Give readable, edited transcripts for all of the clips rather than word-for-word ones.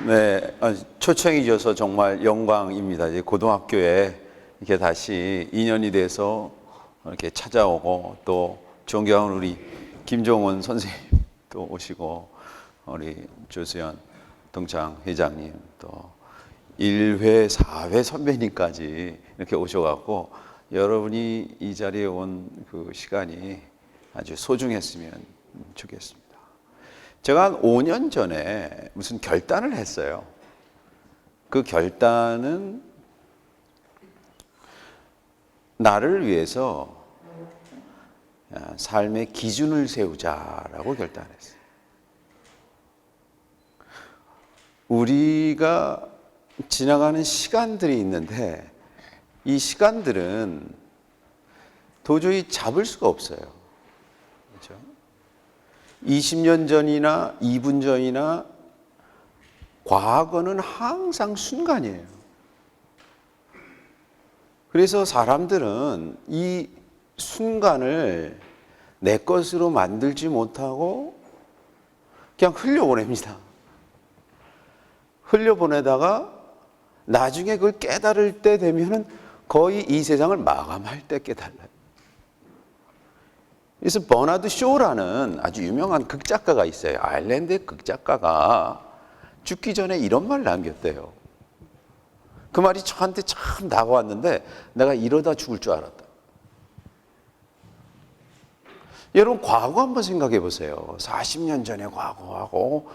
네, 초청해 주셔서 정말 영광입니다. 이제 고등학교에 이렇게 다시 인연이 돼서 이렇게 찾아오고, 또 존경하는 우리 김종원 선생님도 오시고, 우리 조수연 동창 회장님, 또 1회, 4회 선배님까지 이렇게 오셔갖고 여러분이 이 자리에 온 그 시간이 아주 소중했으면 좋겠습니다. 제가 한 5년 전에 무슨 결단을 했어요. 그 결단은 나를 위해서 삶의 기준을 세우자라고 결단했어요. 우리가 지나가는 시간들이 있는데 이 시간들은 도저히 잡을 수가 없어요. 그렇죠? 20년 전이나 2분 전이나 과거는 항상 순간이에요. 그래서 사람들은 이 순간을 내 것으로 만들지 못하고 그냥 흘려보냅니다. 흘려보내다가 나중에 그걸 깨달을 때 되면은 거의 이 세상을 마감할 때 깨달아요. 그래서 버나드 쇼라는 아주 유명한 극작가가 있어요. 아일랜드의 극작가가 죽기 전에 이런 말을 남겼대요. 그 말이 저한테 참 다가왔는데 내가 이러다 죽을 줄 알았다. 여러분, 과거 한번 생각해 보세요. 40년 전의 과거하고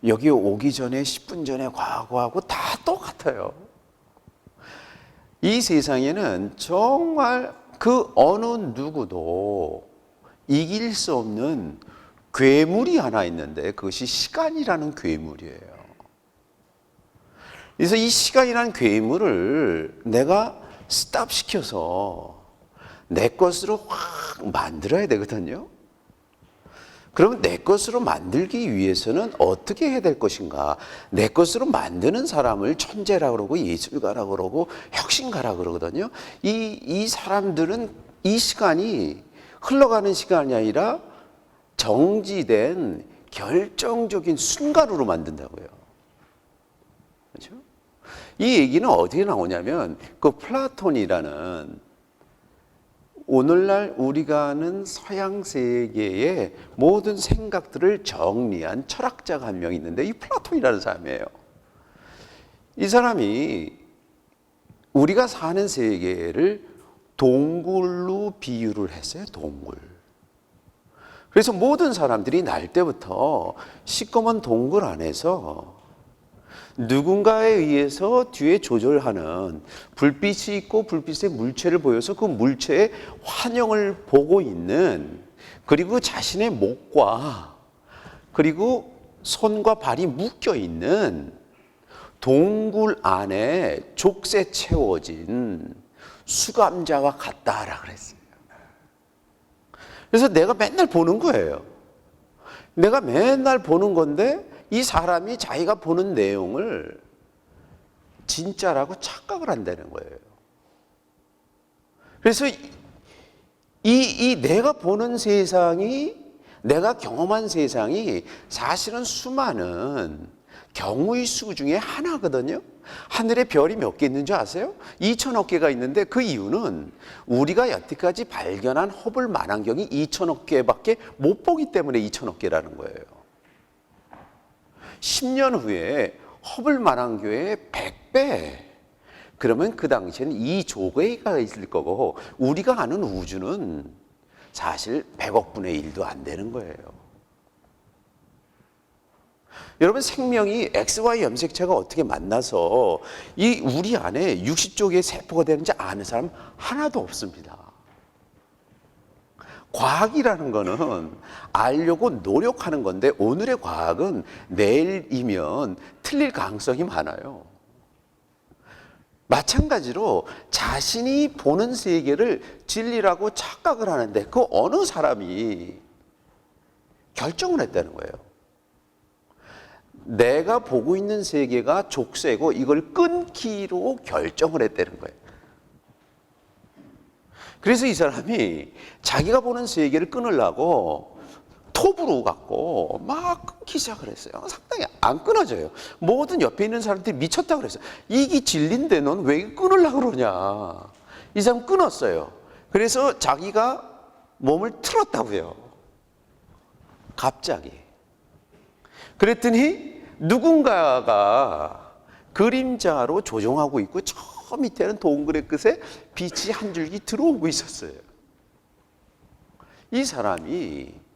여기 오기 전에 10분 전의 과거하고 다 똑같아요. 이 세상에는 정말 그 어느 누구도 이길 수 없는 괴물이 하나 있는데 그것이 시간이라는 괴물이에요. 그래서 이 시간이라는 괴물을 내가 스탑시켜서 내 것으로 확 만들어야 되거든요. 그러면 내 것으로 만들기 위해서는 어떻게 해야 될 것인가? 내 것으로 만드는 사람을 천재라고 그러고 예술가라고 그러고 혁신가라고 그러거든요. 이 사람들은 이 시간이 흘러가는 시간이 아니라 정지된 결정적인 순간으로 만든다고요. 그렇죠? 이 얘기는 어디에 나오냐면 그 플라톤이라는 오늘날 우리가 아는 서양 세계의 모든 생각들을 정리한 철학자가 한 명 있는데 이 플라톤이라는 사람이에요. 이 사람이 우리가 사는 세계를 동굴로 비유를 했어요. 동굴. 그래서 모든 사람들이 날 때부터 시꺼먼 동굴 안에서 누군가에 의해서 뒤에 조절하는 불빛이 있고 불빛의 물체를 보여서 그 물체의 환영을 보고 있는, 그리고 자신의 목과 그리고 손과 발이 묶여 있는 동굴 안에 족쇄 채워진 수감자와 같다라 그랬어요. 그래서 내가 맨날 보는 거예요. 내가 맨날 보는 건데 이 사람이 자기가 보는 내용을 진짜라고 착각을 한다는 거예요. 그래서 이 내가 보는 세상이, 내가 경험한 세상이 사실은 수많은 경우의 수 중에 하나거든요. 하늘에 별이 몇 개 있는 줄 아세요? 2천억 개가 있는데 그 이유는 우리가 여태까지 발견한 허블 망원경이 2천억 개밖에 못 보기 때문에 2천억 개라는 거예요. 10년 후에 허블 망원경의 100배, 그러면 그 당시에는 2조 개가 있을 거고 우리가 아는 우주는 사실 100억 분의 1도 안 되는 거예요. 여러분, 생명이 XY 염색체가 어떻게 만나서 이 우리 안에 60조 개의 세포가 되는지 아는 사람 하나도 없습니다. 과학이라는 거는 알려고 노력하는 건데 오늘의 과학은 내일이면 틀릴 가능성이 많아요. 마찬가지로 자신이 보는 세계를 진리라고 착각을 하는데 그 어느 사람이 결정을 했다는 거예요. 내가 보고 있는 세계가 족쇄고 이걸 끊기로 결정을 했다는 거예요. 그래서 이 사람이 자기가 보는 세계를 끊으려고 톱으로 갖고 막 끊기 시작을 했어요. 상당히 안 끊어져요. 모든 옆에 있는 사람들이 미쳤다고 그랬어요. 이게 진리인데 넌 왜 끊으려고 그러냐. 이 사람 끊었어요. 그래서 자기가 몸을 틀었다고요. 갑자기. 그랬더니 누군가가 그림자로 조종하고 있고 저 밑에는 동굴의 끝에 빛이 한 줄기 들어오고 있었어요. 이 사람이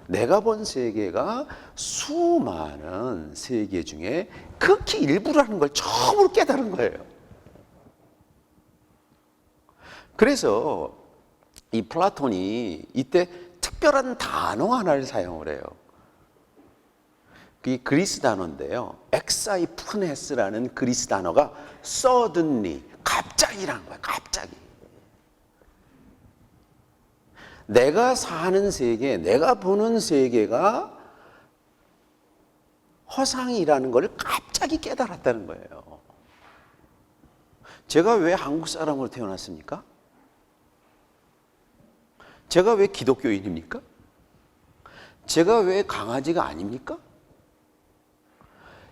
내가 본 세계가 수많은 세계 중에 극히 일부라는 걸 처음으로 깨달은 거예요. 그래서 이 플라톤이 이때 특별한 단어 하나를 사용을 해요. 그게 그리스 단어인데요. 엑사이프네스라는 그리스 단어가 suddenly, 갑자기라는 거예요. 갑자기. 내가 사는 세계, 내가 보는 세계가 허상이라는 걸 갑자기 깨달았다는 거예요. 제가 왜 한국 사람으로 태어났습니까? 제가 왜 기독교인입니까? 제가 왜 강아지가 아닙니까?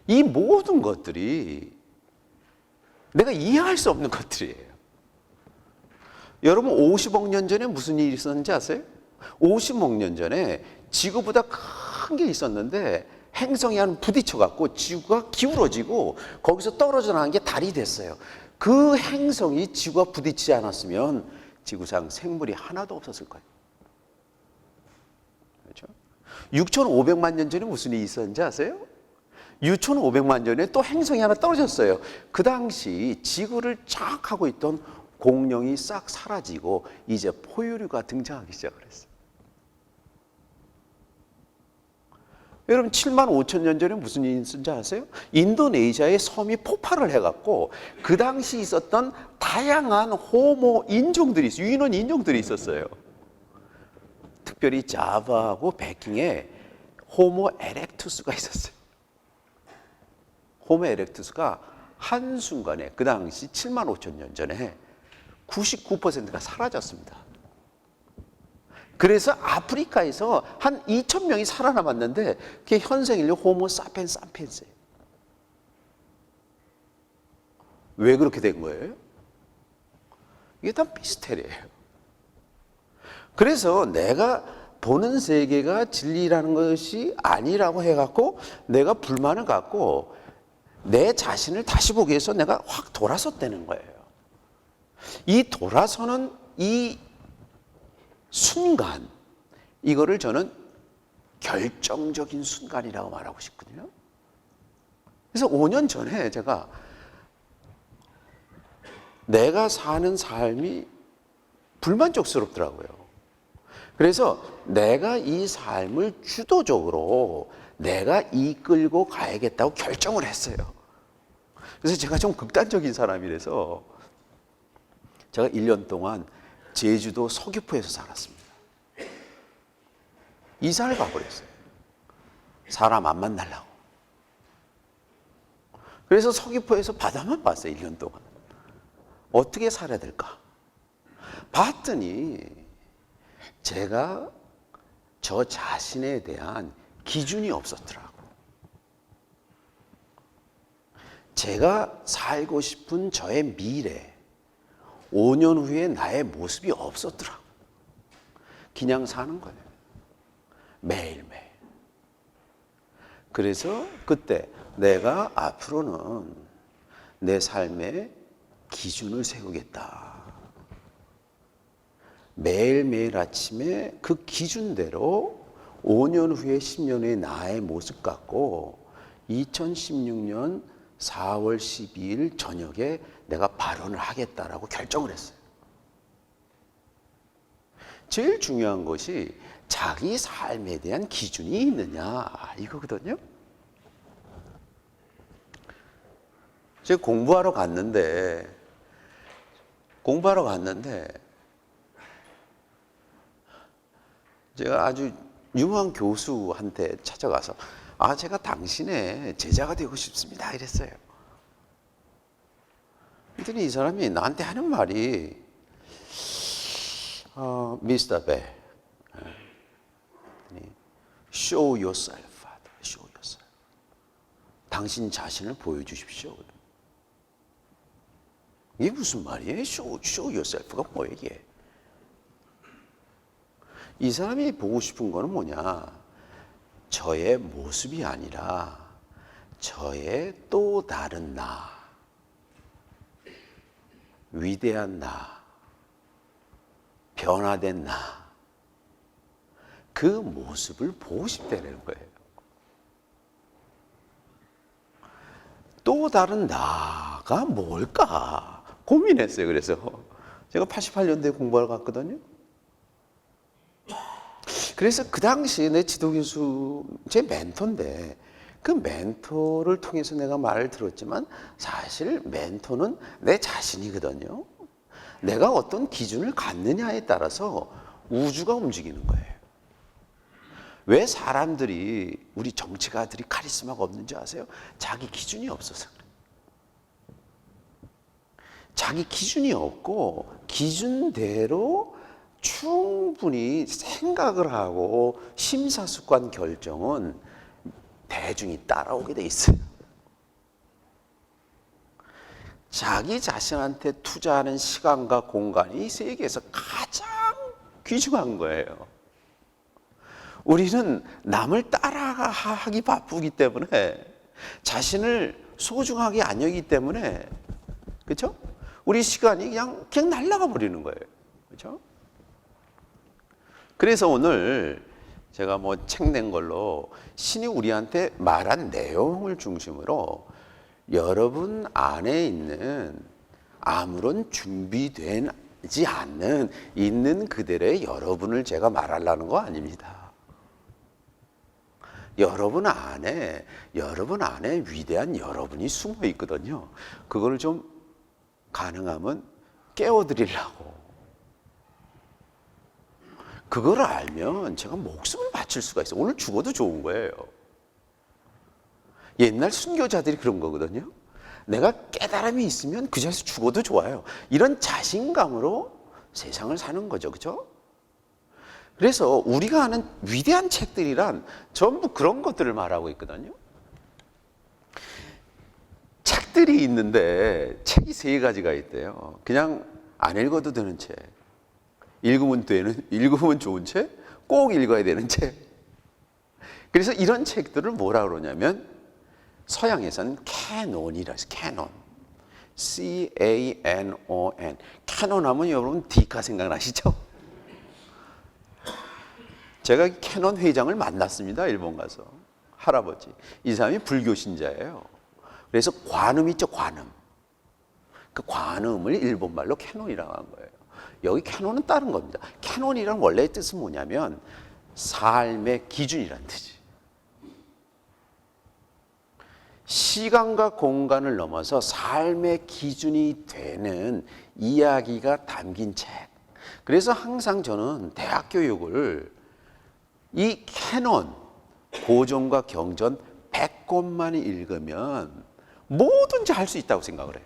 이 모든 것들이 내가 이해할 수 없는 것들이에요. 여러분 50억 년 전에 무슨 일이 있었는지 아세요? 50억 년 전에 지구보다 큰 게 있었는데 행성이 한 부딪혀갖고 지구가 기울어지고 거기서 떨어져 나간 게 달이 됐어요. 그 행성이 지구와 부딪히지 않았으면 지구상 생물이 하나도 없었을 거예요. 그렇죠? 6,500만 년 전에 무슨 일이 있었는지 아세요? 6,500만 년 전에 또 행성이 하나 떨어졌어요. 그 당시 지구를 쫙 하고 있던 공룡이 싹 사라지고 이제 포유류가 등장하기 시작을 했어요. 여러분 7만 5천 년 전에 무슨 일이 있었는지 아세요? 인도네시아의 섬이 폭발을 해갖고 그 당시 있었던 다양한 호모 인종들이 있어요. 유인원 인종들이 있었어요. 특별히 자바하고 베킹에 호모 에렉투스가 있었어요. 호모 에렉투스가 한순간에 그 당시 7만 5천 년 전에 99%가 사라졌습니다. 그래서 아프리카에서 한 2천 명이 살아남았는데 그게 현생인류 호모 사피엔스 사피엔스예요. 왜 그렇게 된 거예요? 이게 다 미스테리예요. 그래서 내가 보는 세계가 진리라는 것이 아니라고 해갖고 내가 불만을 갖고 내 자신을 다시 보기 위해서 내가 확 돌아섰다는 거예요. 이 돌아서는 이 순간, 이거를 저는 결정적인 순간이라고 말하고 싶거든요. 그래서 5년 전에 제가 내가 사는 삶이 불만족스럽더라고요. 그래서 내가 이 삶을 주도적으로 내가 이끌고 가야겠다고 결정을 했어요. 그래서 제가 좀 극단적인 사람이라서 제가 1년 동안 제주도 서귀포에서 살았습니다. 이사를 가버렸어요. 사람 안 만나려고. 그래서 서귀포에서 바다만 봤어요. 1년 동안. 어떻게 살아야 될까? 봤더니 제가 저 자신에 대한 기준이 없었더라고. 제가 살고 싶은 저의 미래, 5년 후에 나의 모습이 없었더라고. 그냥 사는 거예요. 매일매일. 그래서 그때 내가 앞으로는 내 삶의 기준을 세우겠다. 매일매일 아침에 그 기준대로 5년 후에 10년 후에 나의 모습 갖고 2016년 4월 12일 저녁에 내가 발언을 하겠다라고 결정을 했어요. 제일 중요한 것이 자기 삶에 대한 기준이 있느냐 이거거든요. 제가 공부하러 갔는데 제가 아주 유명한 교수한테 찾아가서 제가 당신의 제자가 되고 싶습니다 이랬어요. 그랬더니 이 사람이 나한테 하는 말이 미스터 베, Show yourself, Father. Show yourself. 당신 자신을 보여주십시오. 이게 무슨 말이에요? Show yourself가 뭐예요, 이게? 이 사람이 보고 싶은 거는 뭐냐? 저의 모습이 아니라 저의 또 다른 나, 위대한 나, 변화된 나, 그 모습을 보고 싶다는 거예요. 또 다른 나가 뭘까 고민했어요. 그래서 제가 88년도에 공부하러 갔거든요. 그래서 그 당시에 내 지도교수, 제 멘토인데 그 멘토를 통해서 내가 말을 들었지만 사실 멘토는 내 자신이거든요. 내가 어떤 기준을 갖느냐에 따라서 우주가 움직이는 거예요. 왜 사람들이, 우리 정치가들이 카리스마가 없는지 아세요? 자기 기준이 없어서 그래요. 자기 기준이 없고 기준대로 충분히 생각을 하고 심사숙고한 결정은 대중이 따라오게 돼 있어요. 자기 자신한테 투자하는 시간과 공간이 이 세계에서 가장 귀중한 거예요. 우리는 남을 따라하기 바쁘기 때문에, 자신을 소중하게 안 여기기 때문에, 그렇죠? 우리 시간이 그냥 날아가 버리는 거예요. 그렇죠? 그래서 오늘 제가 뭐 책 낸 걸로 신이 우리한테 말한 내용을 중심으로 여러분 안에 있는 아무런 준비되지 않는 있는 그대로의 여러분을 제가 말하려는 거 아닙니다. 여러분 안에 위대한 여러분이 숨어 있거든요. 그걸 좀 가능하면 깨워드리려고. 그걸 알면 제가 목숨을 바칠 수가 있어요. 오늘 죽어도 좋은 거예요. 옛날 순교자들이 그런 거거든요. 내가 깨달음이 있으면 그 자리에서 죽어도 좋아요. 이런 자신감으로 세상을 사는 거죠. 그렇죠? 그래서 우리가 아는 위대한 책들이란 전부 그런 것들을 말하고 있거든요. 책들이 있는데 책이 3가지가 있대요. 그냥 안 읽어도 되는 책, 읽으면 좋은 책, 꼭 읽어야 되는 책. 그래서 이런 책들을 뭐라 그러냐면 서양에서는 캐논이라 해서 캐논, C-A-N-O-N. 캐논 하면 여러분 디카 생각나시죠? 제가 캐논 회장을 만났습니다. 일본 가서. 할아버지. 이 사람이 불교 신자예요. 그래서 관음 있죠, 관음. 그 관음을 일본말로 캐논이라고 한 거예요. 여기 캐논은 다른 겁니다. 캐논이란 원래의 뜻은 뭐냐면 삶의 기준이란 뜻이. 시간과 공간을 넘어서 삶의 기준이 되는 이야기가 담긴 책. 그래서 항상 저는 대학 교육을 이 캐논, 고전과 경전 100권만 읽으면 뭐든지 할 수 있다고 생각을 해요.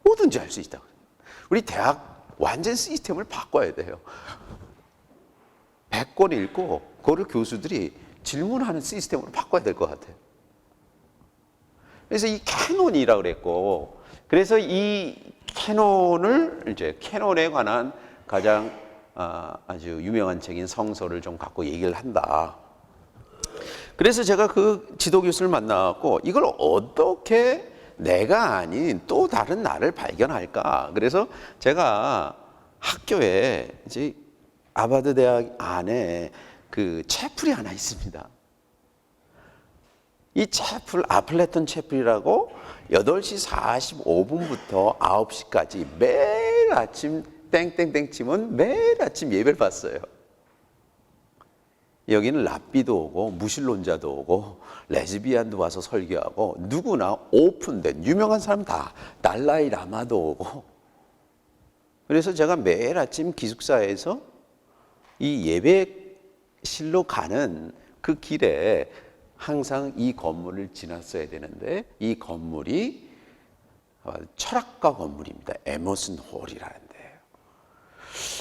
뭐든지 할 수 있다고. 우리 대학 완전 시스템을 바꿔야 돼요. 100권 읽고 그거를 교수들이 질문하는 시스템으로 바꿔야 될 것 같아요. 그래서 이 캐논이라고 그랬고, 그래서 이 캐논을 이제 캐논에 관한 가장 아주 유명한 책인 성서를 좀 갖고 얘기를 한다. 그래서 제가 그 지도 교수를 만나고 이걸 어떻게 내가 아닌 또 다른 나를 발견할까? 그래서 제가 학교에 이제 하버드 대학 안에 그 채플이 하나 있습니다. 이 채플, 아플레톤 채플이라고 8시 45분부터 9시까지 매일 아침 땡땡땡 치면 매일 아침 예배를 봤어요. 여기는 랍비도 오고 무신론자도 오고 레즈비안도 와서 설교하고 누구나 오픈된 유명한 사람 다, 달라이 라마도 오고. 그래서 제가 매일 아침 기숙사에서 이 예배실로 가는 그 길에 항상 이 건물을 지났어야 되는데, 이 건물이 철학과 건물입니다. 에머슨 홀이라는 데예요.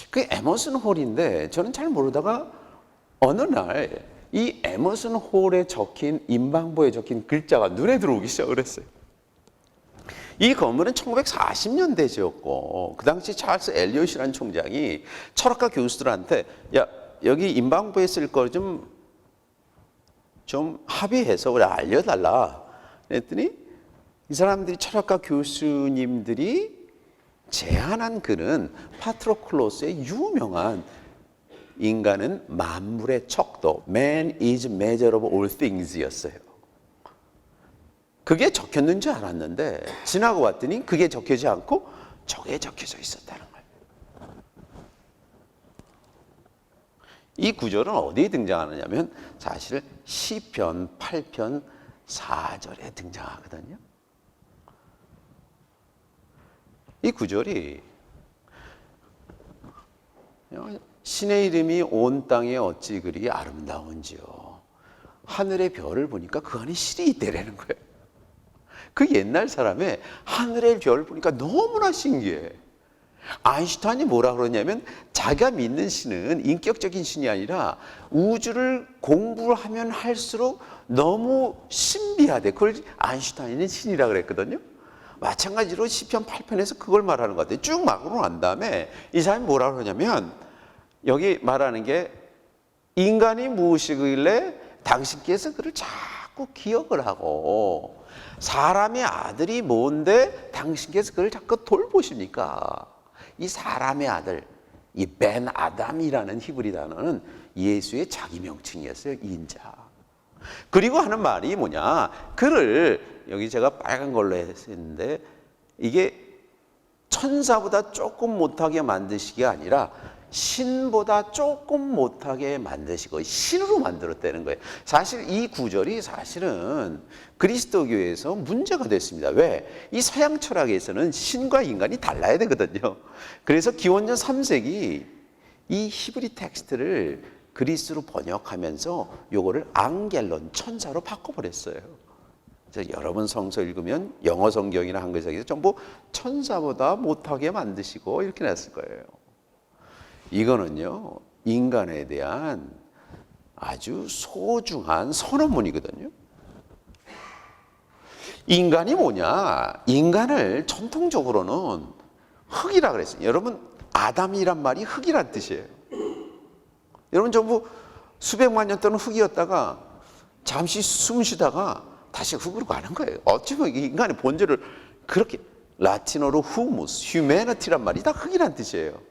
그 에머슨 홀인데 저는 잘 모르다가 어느 날 이 에머슨 홀에 적힌 인방보에 적힌 글자가 눈에 들어오기 시작을 했어요. 이 건물은 1940년대 지었고 그 당시 찰스 엘리엇이라는 총장이 철학과 교수들한테 야 여기 인방보에 쓸 거 좀 합의해서 우리 알려달라 그랬더니 이 사람들이 철학과 교수님들이 제안한 글은 파트로클로스의 유명한 인간은 만물의 척도 Man is measure of all things 였어요. 그게 적혔는 줄 알았는데 지나고 왔더니 그게 적혀지지 않고 저게 적혀져 있었다는 거예요. 이 구절은 어디에 등장하느냐면 사실 시편 8편 4절에 등장하거든요. 이 구절이 신의 이름이 온 땅에 어찌 그리 아름다운지요. 하늘의 별을 보니까 그 안에 실이 있대라는 거예요. 그 옛날 사람의 하늘의 별 보니까 너무나 신기해. 아인슈타인이 뭐라 그러냐면 자기가 믿는 신은 인격적인 신이 아니라 우주를 공부하면 할수록 너무 신비하대. 그걸 아인슈타인은 신이라고 그랬거든요. 마찬가지로 시편 8편에서 그걸 말하는 것 같아요. 쭉 막으로 난 다음에 이 사람이 뭐라 그러냐면 여기 말하는 게 인간이 무엇이길래 당신께서 그를 자꾸 기억을 하고 사람의 아들이 뭔데 당신께서 그를 자꾸 돌보십니까? 이 사람의 아들, 이 벤 아담이라는 히브리 단어는 예수의 자기 명칭이었어요. 인자. 그리고 하는 말이 뭐냐? 그를 여기 제가 빨간 걸로 했는데 이게 천사보다 조금 못하게 만드시기 아니라 신보다 조금 못하게 만드시고 신으로 만들었다는 거예요. 사실 이 구절이 사실은 그리스도교에서 문제가 됐습니다. 왜? 이 서양 철학에서는 신과 인간이 달라야 되거든요. 그래서 기원전 3세기 이 히브리 텍스트를 그리스로 번역하면서 요거를 앙겔론, 천사로 바꿔버렸어요. 그래서 여러분 성서 읽으면 영어 성경이나 한글 성경에서 전부 천사보다 못하게 만드시고 이렇게 냈을 거예요. 이거는요, 인간에 대한 아주 소중한 선언문이거든요. 인간이 뭐냐? 인간을 전통적으로는 흙이라 그랬어요. 여러분, 아담이란 말이 흙이란 뜻이에요. 여러분, 전부 수백만 년 동안 흙이었다가 잠시 숨 쉬다가 다시 흙으로 가는 거예요. 어찌보면 인간의 본질을 그렇게 라틴어로 humus, humanity란 말이 다 흙이란 뜻이에요.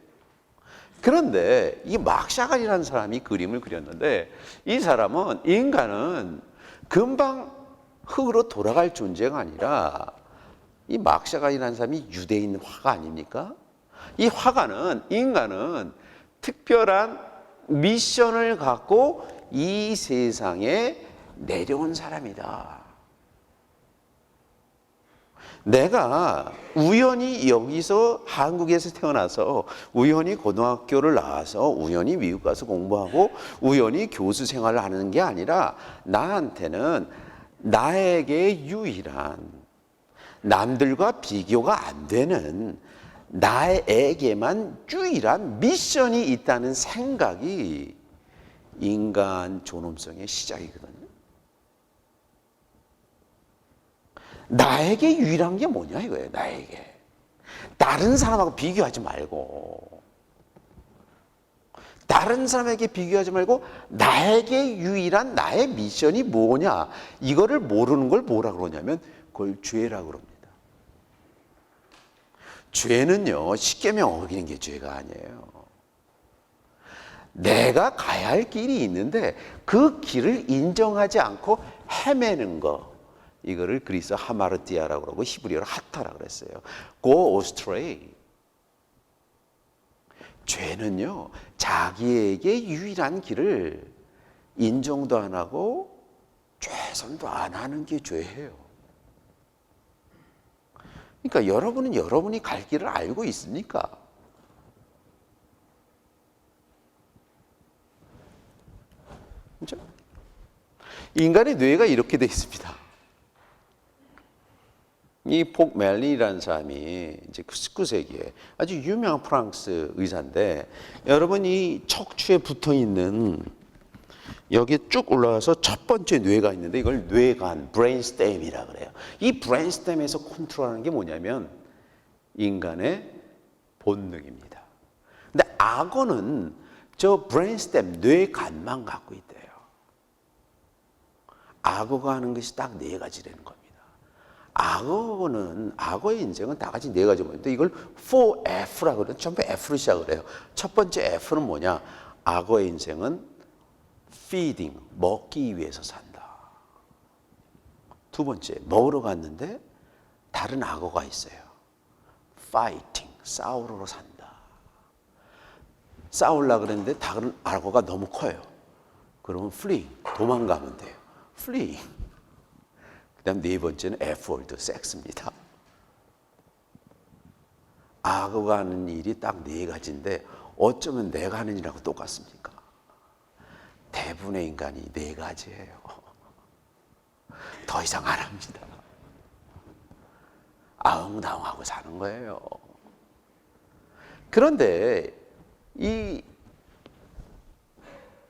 그런데 이 막샤갈이라는 사람이 그림을 그렸는데 이 사람은 인간은 금방 흙으로 돌아갈 존재가 아니라 이 막샤갈이라는 사람이 유대인 화가 아닙니까? 이 화가는 인간은 특별한 미션을 갖고 이 세상에 내려온 사람이다. 내가 우연히 여기서 한국에서 태어나서 우연히 고등학교를 나와서 우연히 미국 가서 공부하고 우연히 교수 생활을 하는 게 아니라 나한테는 나에게 유일한 남들과 비교가 안 되는 나에게만 유일한 미션이 있다는 생각이 인간 존엄성의 시작이거든요. 나에게 유일한 게 뭐냐 이거예요. 나에게. 다른 사람하고 비교하지 말고 다른 사람에게 비교하지 말고 나에게 유일한 나의 미션이 뭐냐 이거를 모르는 걸 뭐라 그러냐면 그걸 죄라고 그럽니다. 죄는요 십계명 어기는 게 죄가 아니에요. 내가 가야 할 길이 있는데 그 길을 인정하지 않고 헤매는 거 이거를 그리스 하마르티아라고 그러고 히브리어로 하타라고 그랬어요. Go astray. 죄는요 자기에게 유일한 길을 인정도 안 하고 최선도 안 하는 게 죄예요. 그러니까 여러분은 여러분이 갈 길을 알고 있습니까? 그렇죠? 인간의 뇌가 이렇게 돼 있습니다. 이 폭 멜린이라는 사람이 이제 19세기에 아주 유명한 프랑스 의사인데 여러분 이 척추에 붙어 있는 여기 쭉 올라가서 첫 번째 뇌가 있는데 이걸 뇌간, 브레인스템이라 그래요. 이 브레인스템에서 컨트롤하는 게 뭐냐면 인간의 본능입니다. 근데 악어는 저 브레인스템, 뇌간만 갖고 있대요. 악어가 하는 것이 딱 네 가지라는 겁니다. 악어의 인생은 다 같이 네 가지 뭐인데 이걸 4F라고 그래요. 전부 F로 시작을 해요. 첫 번째 F는 뭐냐? 악어의 인생은 feeding, 먹기 위해서 산다. 두 번째, 먹으러 갔는데 다른 악어가 있어요. fighting, 싸우러 산다. 싸우려고 그랬는데 다른 악어가 너무 커요. 그러면 flee, 도망가면 돼요. flee. 그 다음 네 번째는 F월드, 섹스입니다. 악어가 하는 일이 딱 네 가지인데 어쩌면 내가 하는 일하고 똑같습니까? 대부분의 인간이 네 가지예요. 더 이상 안 합니다. 아웅다웅하고 사는 거예요. 그런데 이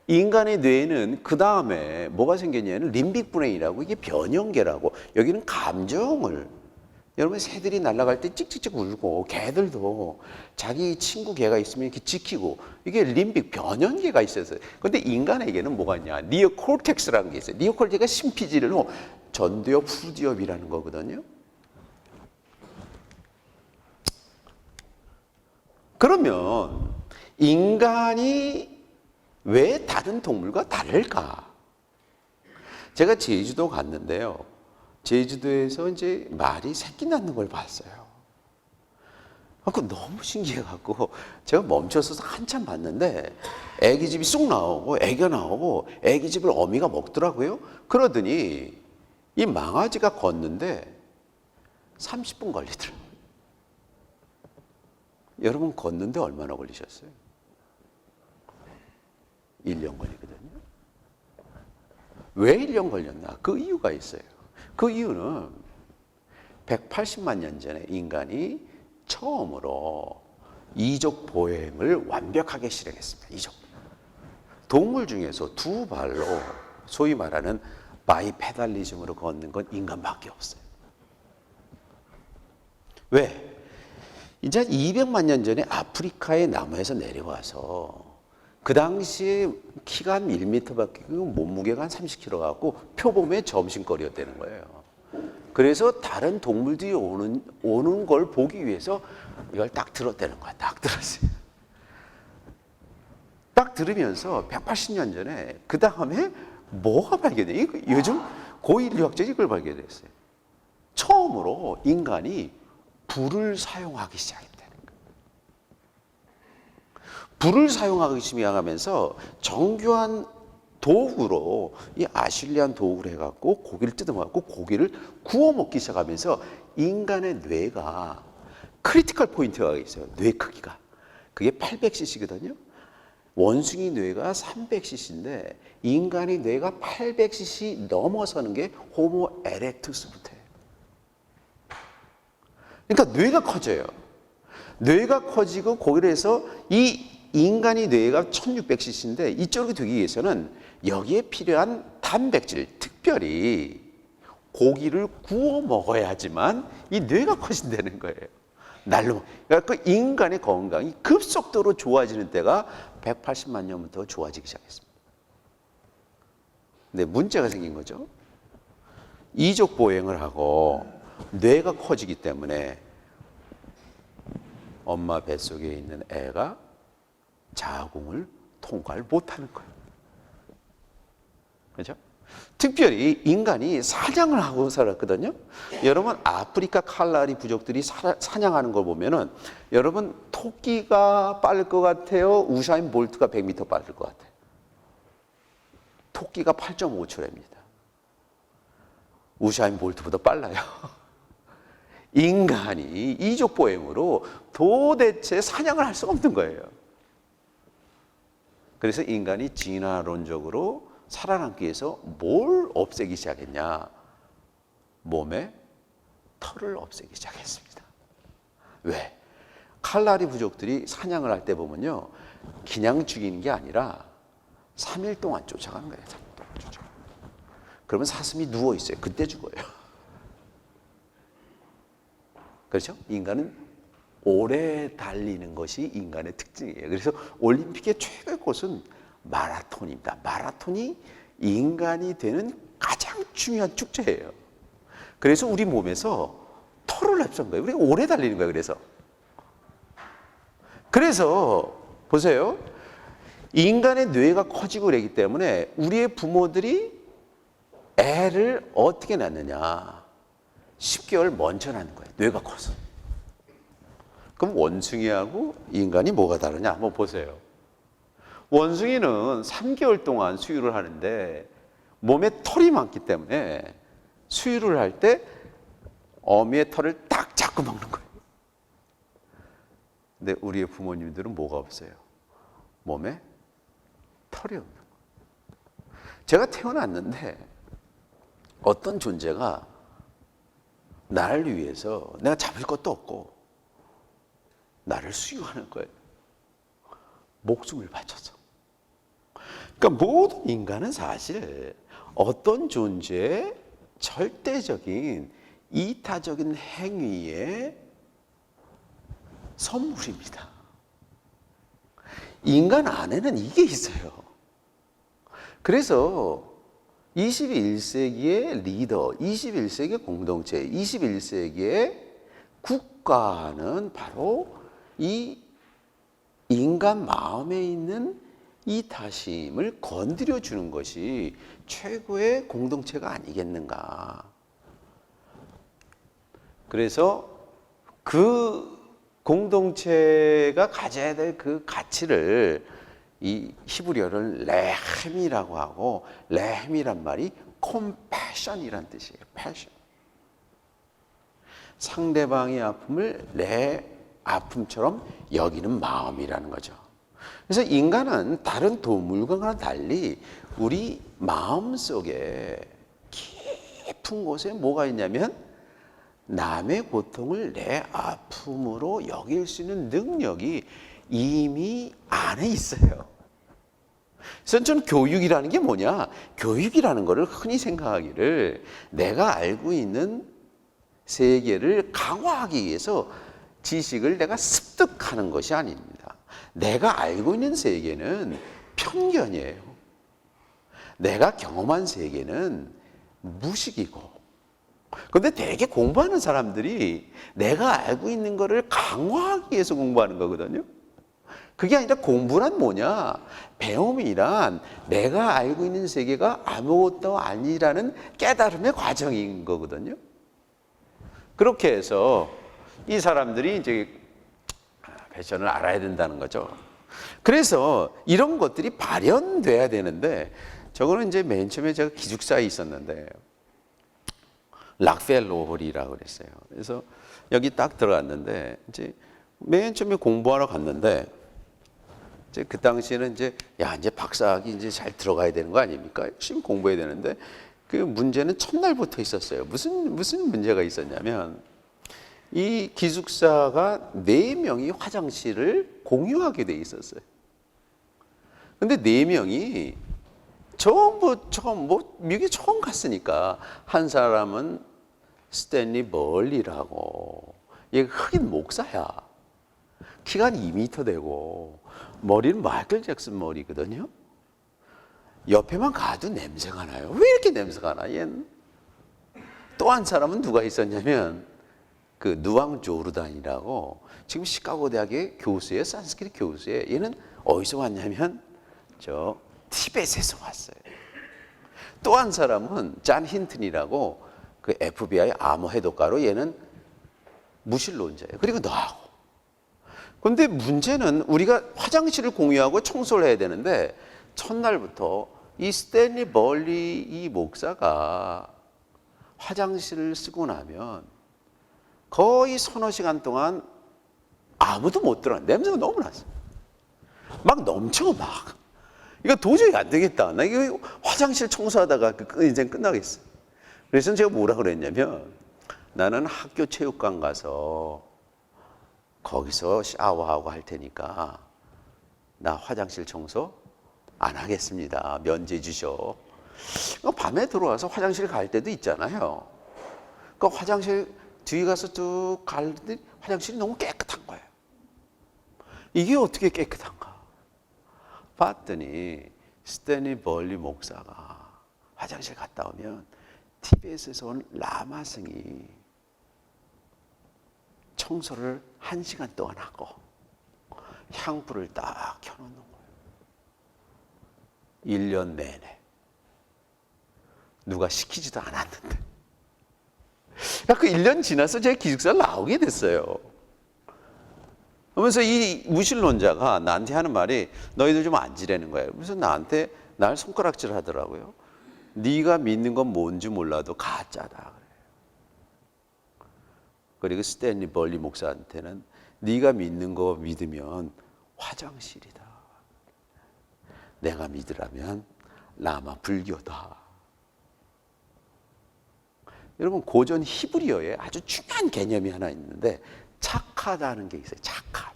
인간의 뇌에는 그 다음에 뭐가 생겼냐면 림빅 브레인이라고, 이게 변형계라고, 여기는 감정을, 여러분 새들이 날아갈 때 찍찍찍 울고 개들도 자기 친구 개가 있으면 이렇게 지키고, 이게 림빅 변형계가 있어서. 근데 인간에게는 뭐가 있냐, 니오콜텍스라는 게 있어요. 니오콜텍스가 심피지를 전두엽, 후두엽이라는 거거든요. 그러면 인간이 왜 다른 동물과 다를까? 제가 제주도 갔는데요. 제주도에서 이제 말이 새끼 낳는 걸 봤어요. 그 너무 신기해갖고 제가 멈춰서서 한참 봤는데 애기집이 쑥 나오고 애기가 나오고 애기집을 어미가 먹더라고요. 그러더니 이 망아지가 걷는데 30분 걸리더라고요. 여러분 걷는데 얼마나 걸리셨어요? 1년 걸리거든요. 왜 1년 걸렸나? 그 이유가 있어요. 그 이유는 180만 년 전에 인간이 처음으로 이족 보행을 완벽하게 실행했습니다. 이족. 동물 중에서 두 발로 소위 말하는 바이페달리즘으로 걷는 건 인간밖에 없어요. 왜? 이제 200만 년 전에 아프리카의 나무에서 내려와서 그 당시에 키가 한 1m밖에, 몸무게가 한 30kg 갖고 표범의 점심거리였다는 거예요. 그래서 다른 동물들이 오는 걸 보기 위해서 이걸 딱 들었다는 거야. 딱 들었어요. 딱 들으면서 180년 전에 그 다음에 뭐가 발견돼? 요즘 고인류학자들이 이걸 발견했어요. 처음으로 인간이 불을 사용하기 시작했다는 거예요. 불을 사용하기 시작하면서 정교한 도구로, 이 아실리안 도구를 해갖고 고기를 뜯어먹고 고기를 구워 먹기 시작하면서 인간의 뇌가 크리티컬 포인트가 있어요. 뇌 크기가. 그게 800cc거든요. 원숭이 뇌가 300cc인데 인간의 뇌가 800cc 넘어서는 게 호모 에렉투스부터예요. 그러니까 뇌가 커져요. 뇌가 커지고 거기를 해서 이 인간의 뇌가 1600cc인데 이쪽으로 되기 위해서는 여기에 필요한 단백질, 특별히 고기를 구워 먹어야지만 이 뇌가 커진다는 거예요. 날로. 그러니까 그 인간의 건강이 급속도로 좋아지는 때가 180만 년부터 좋아지기 시작했습니다. 근데 문제가 생긴 거죠. 이족 보행을 하고 뇌가 커지기 때문에 엄마 뱃속에 있는 애가 자궁을 통과를 못하는 거예요. 그렇죠? 특별히 인간이 사냥을 하고 살았거든요. 여러분 아프리카 칼라리 부족들이 사냥하는 걸 보면은 여러분 토끼가 빠를 것 같아요? 우사인 볼트가 100m 빠를 것 같아요? 토끼가 8.5초랍니다. 우사인 볼트보다 빨라요. 인간이 이족 보행으로 도대체 사냥을 할 수가 없는 거예요. 그래서 인간이 진화론적으로 살아남기 위해서 뭘 없애기 시작했냐? 몸에 털을 없애기 시작했습니다. 왜? 칼라리 부족들이 사냥을 할 때 보면요, 그냥 죽이는 게 아니라 3일 동안 쫓아가는 거예요. 3일 동안 쫓아가는 거예요. 그러면 사슴이 누워 있어요. 그때 죽어요. 그렇죠? 인간은 오래 달리는 것이 인간의 특징이에요. 그래서 올림픽의 최고의 곳은 마라톤입니다. 마라톤이 인간이 되는 가장 중요한 축제예요. 그래서 우리 몸에서 털을 nepson 거예요. 우리가 오래 달리는 거예요. 그래서 보세요. 인간의 뇌가 커지고 그러기 때문에 우리의 부모들이 애를 어떻게 낳느냐. 10개월 먼저 낳는 거예요. 뇌가 커서. 그럼 원숭이하고 인간이 뭐가 다르냐? 한번 보세요. 원숭이는 3개월 동안 수유를 하는데 몸에 털이 많기 때문에 수유를 할 때 어미의 털을 딱 잡고 먹는 거예요. 근데 우리의 부모님들은 뭐가 없어요? 몸에 털이 없는 거예요. 제가 태어났는데 어떤 존재가 나를 위해서 내가 잡을 것도 없고 나를 수유하는 거예요. 목숨을 바쳐서. 그러니까 모든 인간은 사실 어떤 존재의 절대적인 이타적인 행위의 선물입니다. 인간 안에는 이게 있어요. 그래서 21세기의 리더, 21세기의 공동체, 21세기의 국가는 바로 이 인간 마음에 있는 이타심을 건드려 주는 것이 최고의 공동체가 아니겠는가. 그래서 그 공동체가 가져야 될 그 가치를 이 히브리어를 레헴이라고 하고, 레헴이란 말이 컴패션이란 뜻이에요. 패션. 상대방의 아픔을 내 아픔처럼 여기는 마음이라는 거죠. 그래서 인간은 다른 동물과는 달리 우리 마음속에 깊은 곳에 뭐가 있냐면 남의 고통을 내 아픔으로 여길 수 있는 능력이 이미 안에 있어요. 그래서 저는 교육이라는 게 뭐냐? 교육이라는 것을 흔히 생각하기를 내가 알고 있는 세계를 강화하기 위해서 지식을 내가 습득하는 것이 아닙니다. 내가 알고 있는 세계는 편견이에요. 내가 경험한 세계는 무식이고. 그런데 되게 공부하는 사람들이 내가 알고 있는 것을 강화하기 위해서 공부하는 거거든요. 그게 아니라 공부란 뭐냐? 배움이란 내가 알고 있는 세계가 아무것도 아니라는 깨달음의 과정인 거거든요. 그렇게 해서 이 사람들이 이제 패션을 알아야 된다는 거죠. 그래서 이런 것들이 발현돼야 되는데, 저거는 이제 맨 처음에 제가 기숙사에 있었는데 락펠로 홀이라고 그랬어요. 그래서 여기 딱 들어갔는데 이제 맨 처음에 공부하러 갔는데 이제 그 당시에는 이제 박사학위 이제 잘 들어가야 되는 거 아닙니까? 열심히 공부해야 되는데 그 문제는 첫날부터 있었어요. 무슨 문제가 있었냐면 이 기숙사가 4명이 화장실을 공유하게 돼 있었어요. 근데 4명이 미국에 처음 갔으니까 한 사람은 스탠리 멀리라고, 얘가 흑인 목사야. 키가 2m 되고 머리는 마이클 잭슨 머리거든요. 옆에만 가도 냄새가 나요. 왜 이렇게 냄새가 나? 얘는. 또 한 사람은 누가 있었냐면 그 누앙 조르단이라고 지금 시카고 대학의 교수예요. 산스크리트 교수예요. 얘는 어디서 왔냐면 저 티벳에서 왔어요. 또 한 사람은 잔 힌튼이라고 그 FBI 암호 해독가로, 얘는 무신론자예요. 그리고 나하고. 그런데 문제는 우리가 화장실을 공유하고 청소를 해야 되는데 첫날부터 이 스탠리 멀리 이 목사가 화장실을 쓰고 나면 거의 서너 시간 동안 아무도 못 들어. 냄새가 너무 났어. 막 넘쳐 막. 이거 도저히 안 되겠다. 나 이거 화장실 청소하다가 이제 끝나겠어. 그래서 제가 뭐라 그랬냐면, 나는 학교 체육관 가서 거기서 샤워하고 할 테니까 나 화장실 청소 안 하겠습니다. 면제 주셔. 밤에 들어와서 화장실 갈 때도 있잖아요. 그 화장실 뒤에 가서 쭉 가는데 화장실이 너무 깨끗한 거예요. 이게 어떻게 깨끗한가? 봤더니 스탠리 벌리 목사가 화장실 갔다 오면 티베트에서 온 라마승이 청소를 1시간 동안 하고 향불을 딱 켜놓는 거예요. 1년 내내. 누가 시키지도 않았는데. 그 1년 지나서 제 기숙사를 나오게 됐어요. 그러면서 이 무신론자가 나한테 하는 말이 너희들 좀 앉으라는 거예요. 그래서 나한테 날 손가락질 하더라고요. 네가 믿는 건 뭔지 몰라도 가짜다 그래요. 그리고 스탠리 벌리 목사한테는 네가 믿는 거 믿으면 화장실이다. 내가 믿으라면 라마 불교다. 여러분 고전 히브리어에 아주 중요한 개념이 하나 있는데 착하다는 게 있어요. 착함.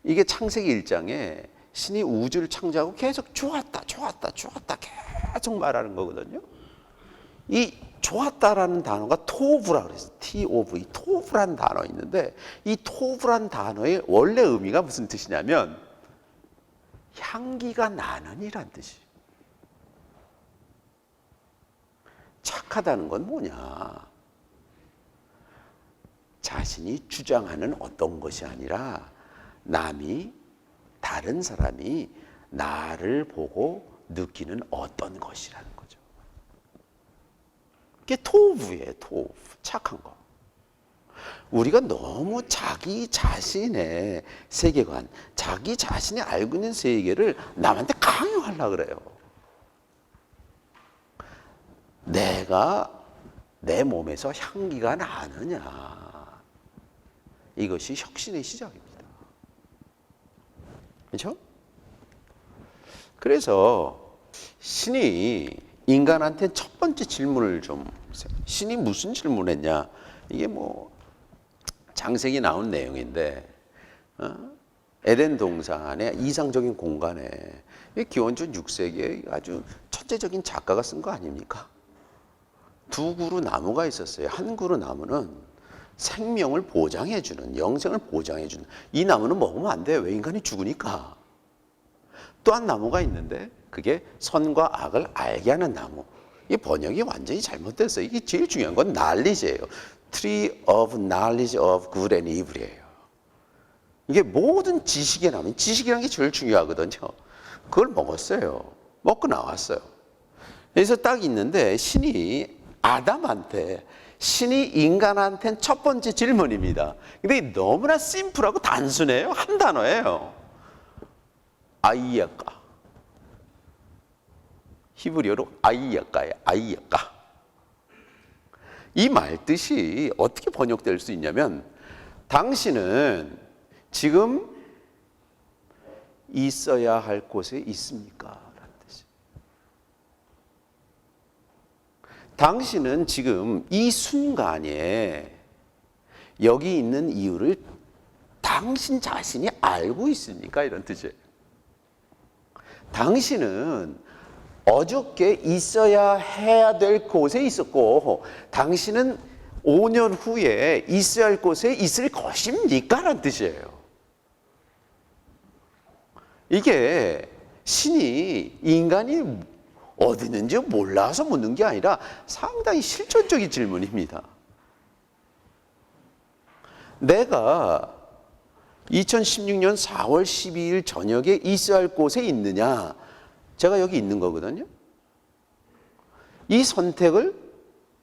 이게 창세기 1장에 신이 우주를 창조하고 계속 좋았다 계속 말하는 거거든요. 이 좋았다라는 단어가 토브라 그래서 T-O-V, 토브라는 단어 있는데 이 토브라는 단어의 원래 의미가 무슨 뜻이냐면 향기가 나는 이란 뜻이에요. 착하다는 건 뭐냐? 자신이 주장하는 어떤 것이 아니라 다른 사람이 나를 보고 느끼는 어떤 것이라는 거죠. 그게 토부예요, 토부. 착한 거. 우리가 너무 자기 자신의 세계관, 자기 자신이 알고 있는 세계를 남한테 강요하려고 그래요. 내가 내 몸에서 향기가 나느냐. 이것이 혁신의 시작입니다. 그렇죠? 그래서 신이 인간한테 첫 번째 질문을 좀 신이 무슨 질문을 했냐. 이게 뭐 장세기 나온 내용인데 에덴 동산 안에 이상적인 공간에 기원전 6세기에 아주 천재적인 작가가 쓴 거 아닙니까? 2그루 나무가 있었어요. 한 그루 나무는 생명을 보장해주는, 영생을 보장해주는. 이 나무는 먹으면 안 돼요. 왜? 인간이 죽으니까. 또 한 나무가 있는데 그게 선과 악을 알게 하는 나무. 이 번역이 완전히 잘못됐어요. 이게 제일 중요한 건 knowledge예요. Tree of knowledge of good and evil이에요. 이게 모든 지식의 나무, 지식이라는 게 제일 중요하거든요. 그걸 먹었어요. 먹고 나왔어요. 그래서 딱 있는데 신이 인간한테는 첫 번째 질문입니다. 근데 너무나 심플하고 단순해요. 한 단어예요. 아이야까. 히브리어로 아이야까예요. 아이야까. 이 말 뜻이 어떻게 번역될 수 있냐면 당신은 지금 있어야 할 곳에 있습니까? 라는 뜻이에요. 당신은 지금 이 순간에 여기 있는 이유를 당신 자신이 알고 있습니까? 이런 뜻이에요. 당신은 어저께 있어야 해야 될 곳에 있었고 당신은 5년 후에 있어야 할 곳에 있을 것입니까? 라는 뜻이에요. 이게 신이 인간이 어디 있는지 몰라서 묻는 게 아니라 상당히 실존적인 질문입니다. 내가 2016년 4월 12일 저녁에 있어야 할 곳에 있느냐? 제가 여기 있는 거거든요. 이 선택을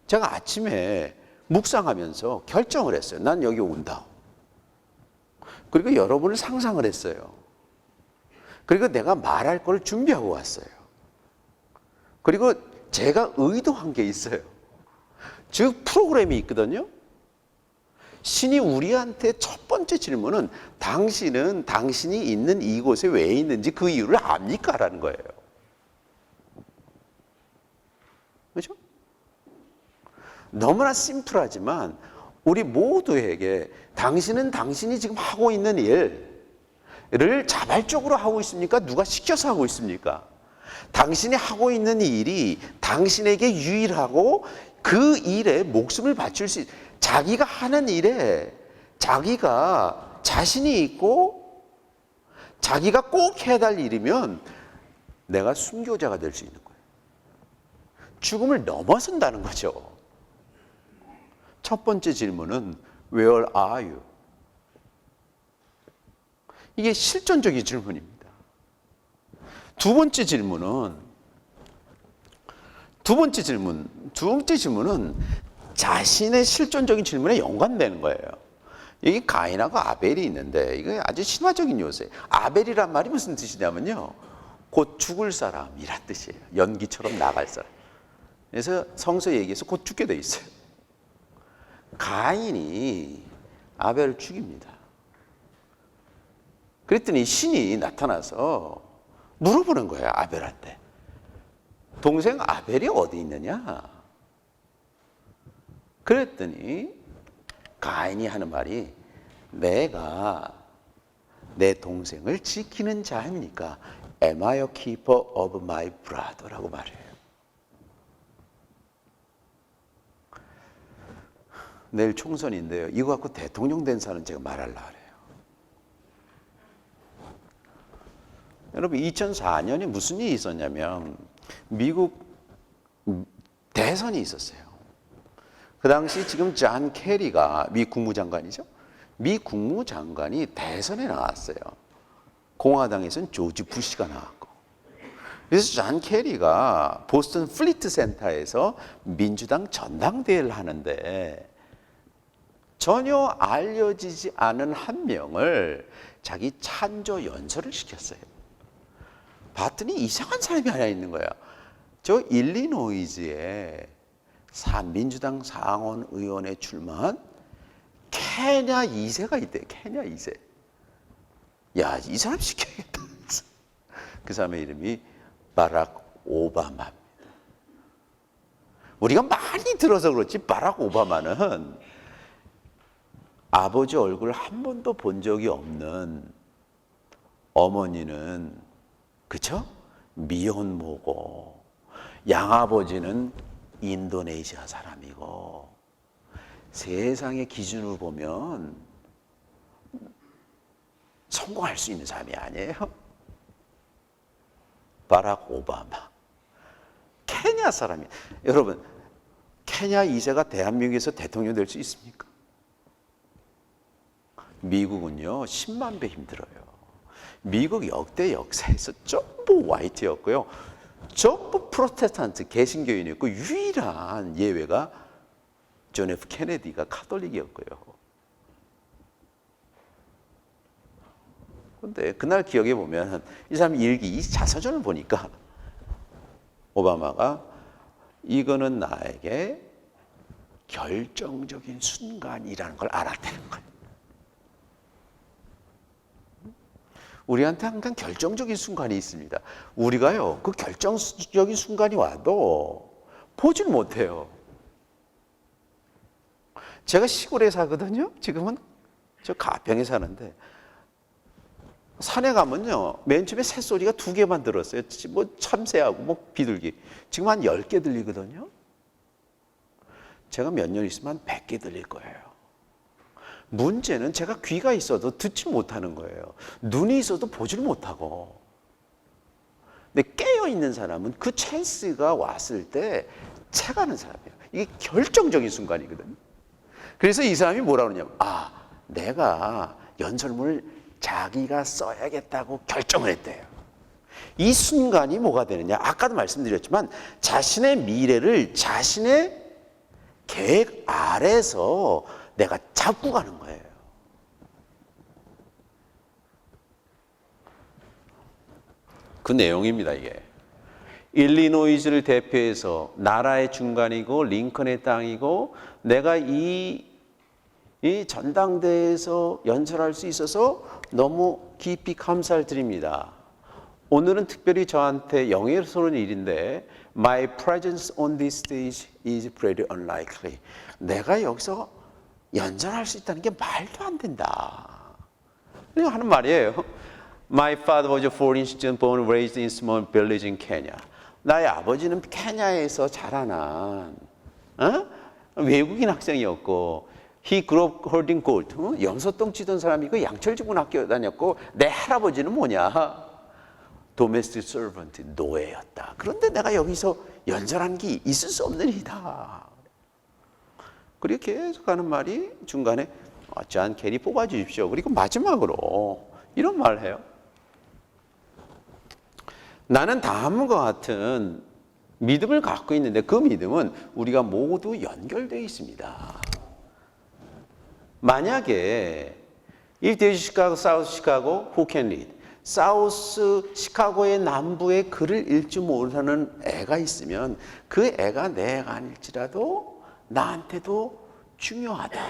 제가 아침에 묵상하면서 결정을 했어요. 난 여기 온다. 그리고 여러분을 상상을 했어요. 그리고 내가 말할 걸 준비하고 왔어요. 그리고 제가 의도한 게 있어요. 즉 프로그램이 있거든요. 신이 우리한테 첫 번째 질문은 당신은 당신이 있는 이곳에 왜 있는지 그 이유를 압니까? 라는 거예요. 그렇죠? 너무나 심플하지만 우리 모두에게 당신은 당신이 지금 하고 있는 일, 자발적으로 하고 있습니까? 누가 시켜서 하고 있습니까? 당신이 하고 있는 일이 당신에게 유일하고 그 일에 목숨을 바칠 수 자기가 하는 일에 자기가 자신이 있고 자기가 꼭 해야 할 일이면 내가 순교자가 될 수 있는 거예요. 죽음을 넘어선다는 거죠. 첫 번째 질문은 Where are you? 이게 실존적인 질문입니다. 두 번째 질문은 자신의 실존적인 질문에 연관되는 거예요. 여기 가인하고 아벨이 있는데 이거 아주 신화적인 요소예요. 아벨이란 말이 무슨 뜻이냐면요, 곧 죽을 사람이란 뜻이에요. 연기처럼 나갈 사람. 그래서 성서에 얘기해서 곧 죽게 돼 있어요. 가인이 아벨을 죽입니다. 그랬더니 신이 나타나서 물어보는 거예요, 아벨한테. 동생 아벨이 어디 있느냐? 그랬더니 가인이 하는 말이 내가 내 동생을 지키는 자입니까? Am I a keeper of my brother? 라고 말해요. 내일 총선인데요. 이거 갖고 대통령 된 사람은 제가 말하려고 그래요. 여러분 2004년에 무슨 일이 있었냐면 미국 대선이 있었어요. 그 당시 지금 존 케리가 미 국무장관이죠. 미 국무장관이 대선에 나왔어요. 공화당에서는 조지 부시가 나왔고. 그래서 존 케리가 보스턴 플리트 센터에서 민주당 전당대회를 하는데 전혀 알려지지 않은 한 명을 자기 찬조 연설을 시켰어요. 봤더니 이상한 사람이 하나 있는 거야. 저 일리노이즈에 민주당 상원 의원에 출마한 케냐 2세가 있대요. 케냐 2세. 야, 이 사람 시켜야겠다. 그 사람의 이름이 바락 오바마입니다. 우리가 많이 들어서 그렇지 바락 오바마는 아버지 얼굴을 한 번도 본 적이 없는 어머니는 그쵸? 미혼모고 양아버지는 인도네시아 사람이고 세상의 기준으로 보면 성공할 수 있는 사람이 아니에요. 바락 오바마. 케냐 사람이. 여러분, 케냐 2세가 대한민국에서 대통령 될 수 있습니까? 미국은요 10만 배 힘들어요. 미국 역대 역사에서 전부 화이트였고요, 전부 프로테스탄트 개신교인이었고 유일한 예외가 존 F 케네디가 카톨릭이었고요. 근데 그날 기억해 보면 이 사람 일기, 이 자서전을 보니까 오바마가 이거는 나에게 결정적인 순간이라는 걸 알았다는 거예요. 우리한테 항상 결정적인 순간이 있습니다. 우리가요, 그 결정적인 순간이 와도 보질 못해요. 제가 시골에 사거든요. 지금은 저 가평에 사는데 산에 가면요, 맨 처음에 새소리가 2개만 들었어요. 뭐 참새하고 뭐 비둘기. 지금 한 10개 들리거든요. 제가 몇 년 있으면 한 100개 들릴 거예요. 문제는 제가 귀가 있어도 듣지 못하는 거예요. 눈이 있어도 보질 못하고. 근데 깨어있는 사람은 그 찬스가 왔을 때 채가는 사람이에요. 이게 결정적인 순간이거든요. 그래서 이 사람이 뭐라 그러냐면, 내가 연설문을 자기가 써야겠다고 결정을 했대요. 이 순간이 뭐가 되느냐? 아까도 말씀드렸지만 자신의 미래를 자신의 계획 아래서 내가 잡고 가는 거예요. 그 내용입니다, 이게. 일리노이즈를 대표해서 나라의 중간이고 링컨의 땅이고 내가 이 전당대회에서 연설할 수 있어서 너무 깊이 감사를 드립니다. 오늘은 특별히 저한테 영예스러운 일인데 My presence on this stage is very unlikely. 내가 여기서 연설할 수 있다는 게 말도 안 된다. 하는 말이에요. My father was a foreign citizen born and raised in small village in Kenya. 나의 아버지는 케냐에서 자라난 외국인 학생이었고 He grew up herding goat. 염소똥 치던 사람이고 양철지군 학교 다녔고 내 할아버지는 뭐냐? Domestic servant, 노예였다. 그런데 내가 여기서 연설한 게 있을 수 없는 일이다. 그리고 계속 하는 말이 중간에 존 캐리 뽑아주십시오. 그리고 마지막으로 이런 말을 해요. 나는 다음과 같은 믿음을 갖고 있는데 그 믿음은 우리가 모두 연결되어 있습니다. 만약에 If there's Chicago, South Chicago, who can read? 사우스 시카고의 남부에 글을 읽지 못하는 애가 있으면 그 애가 내 애가 아닐지라도 나한테도 중요하다.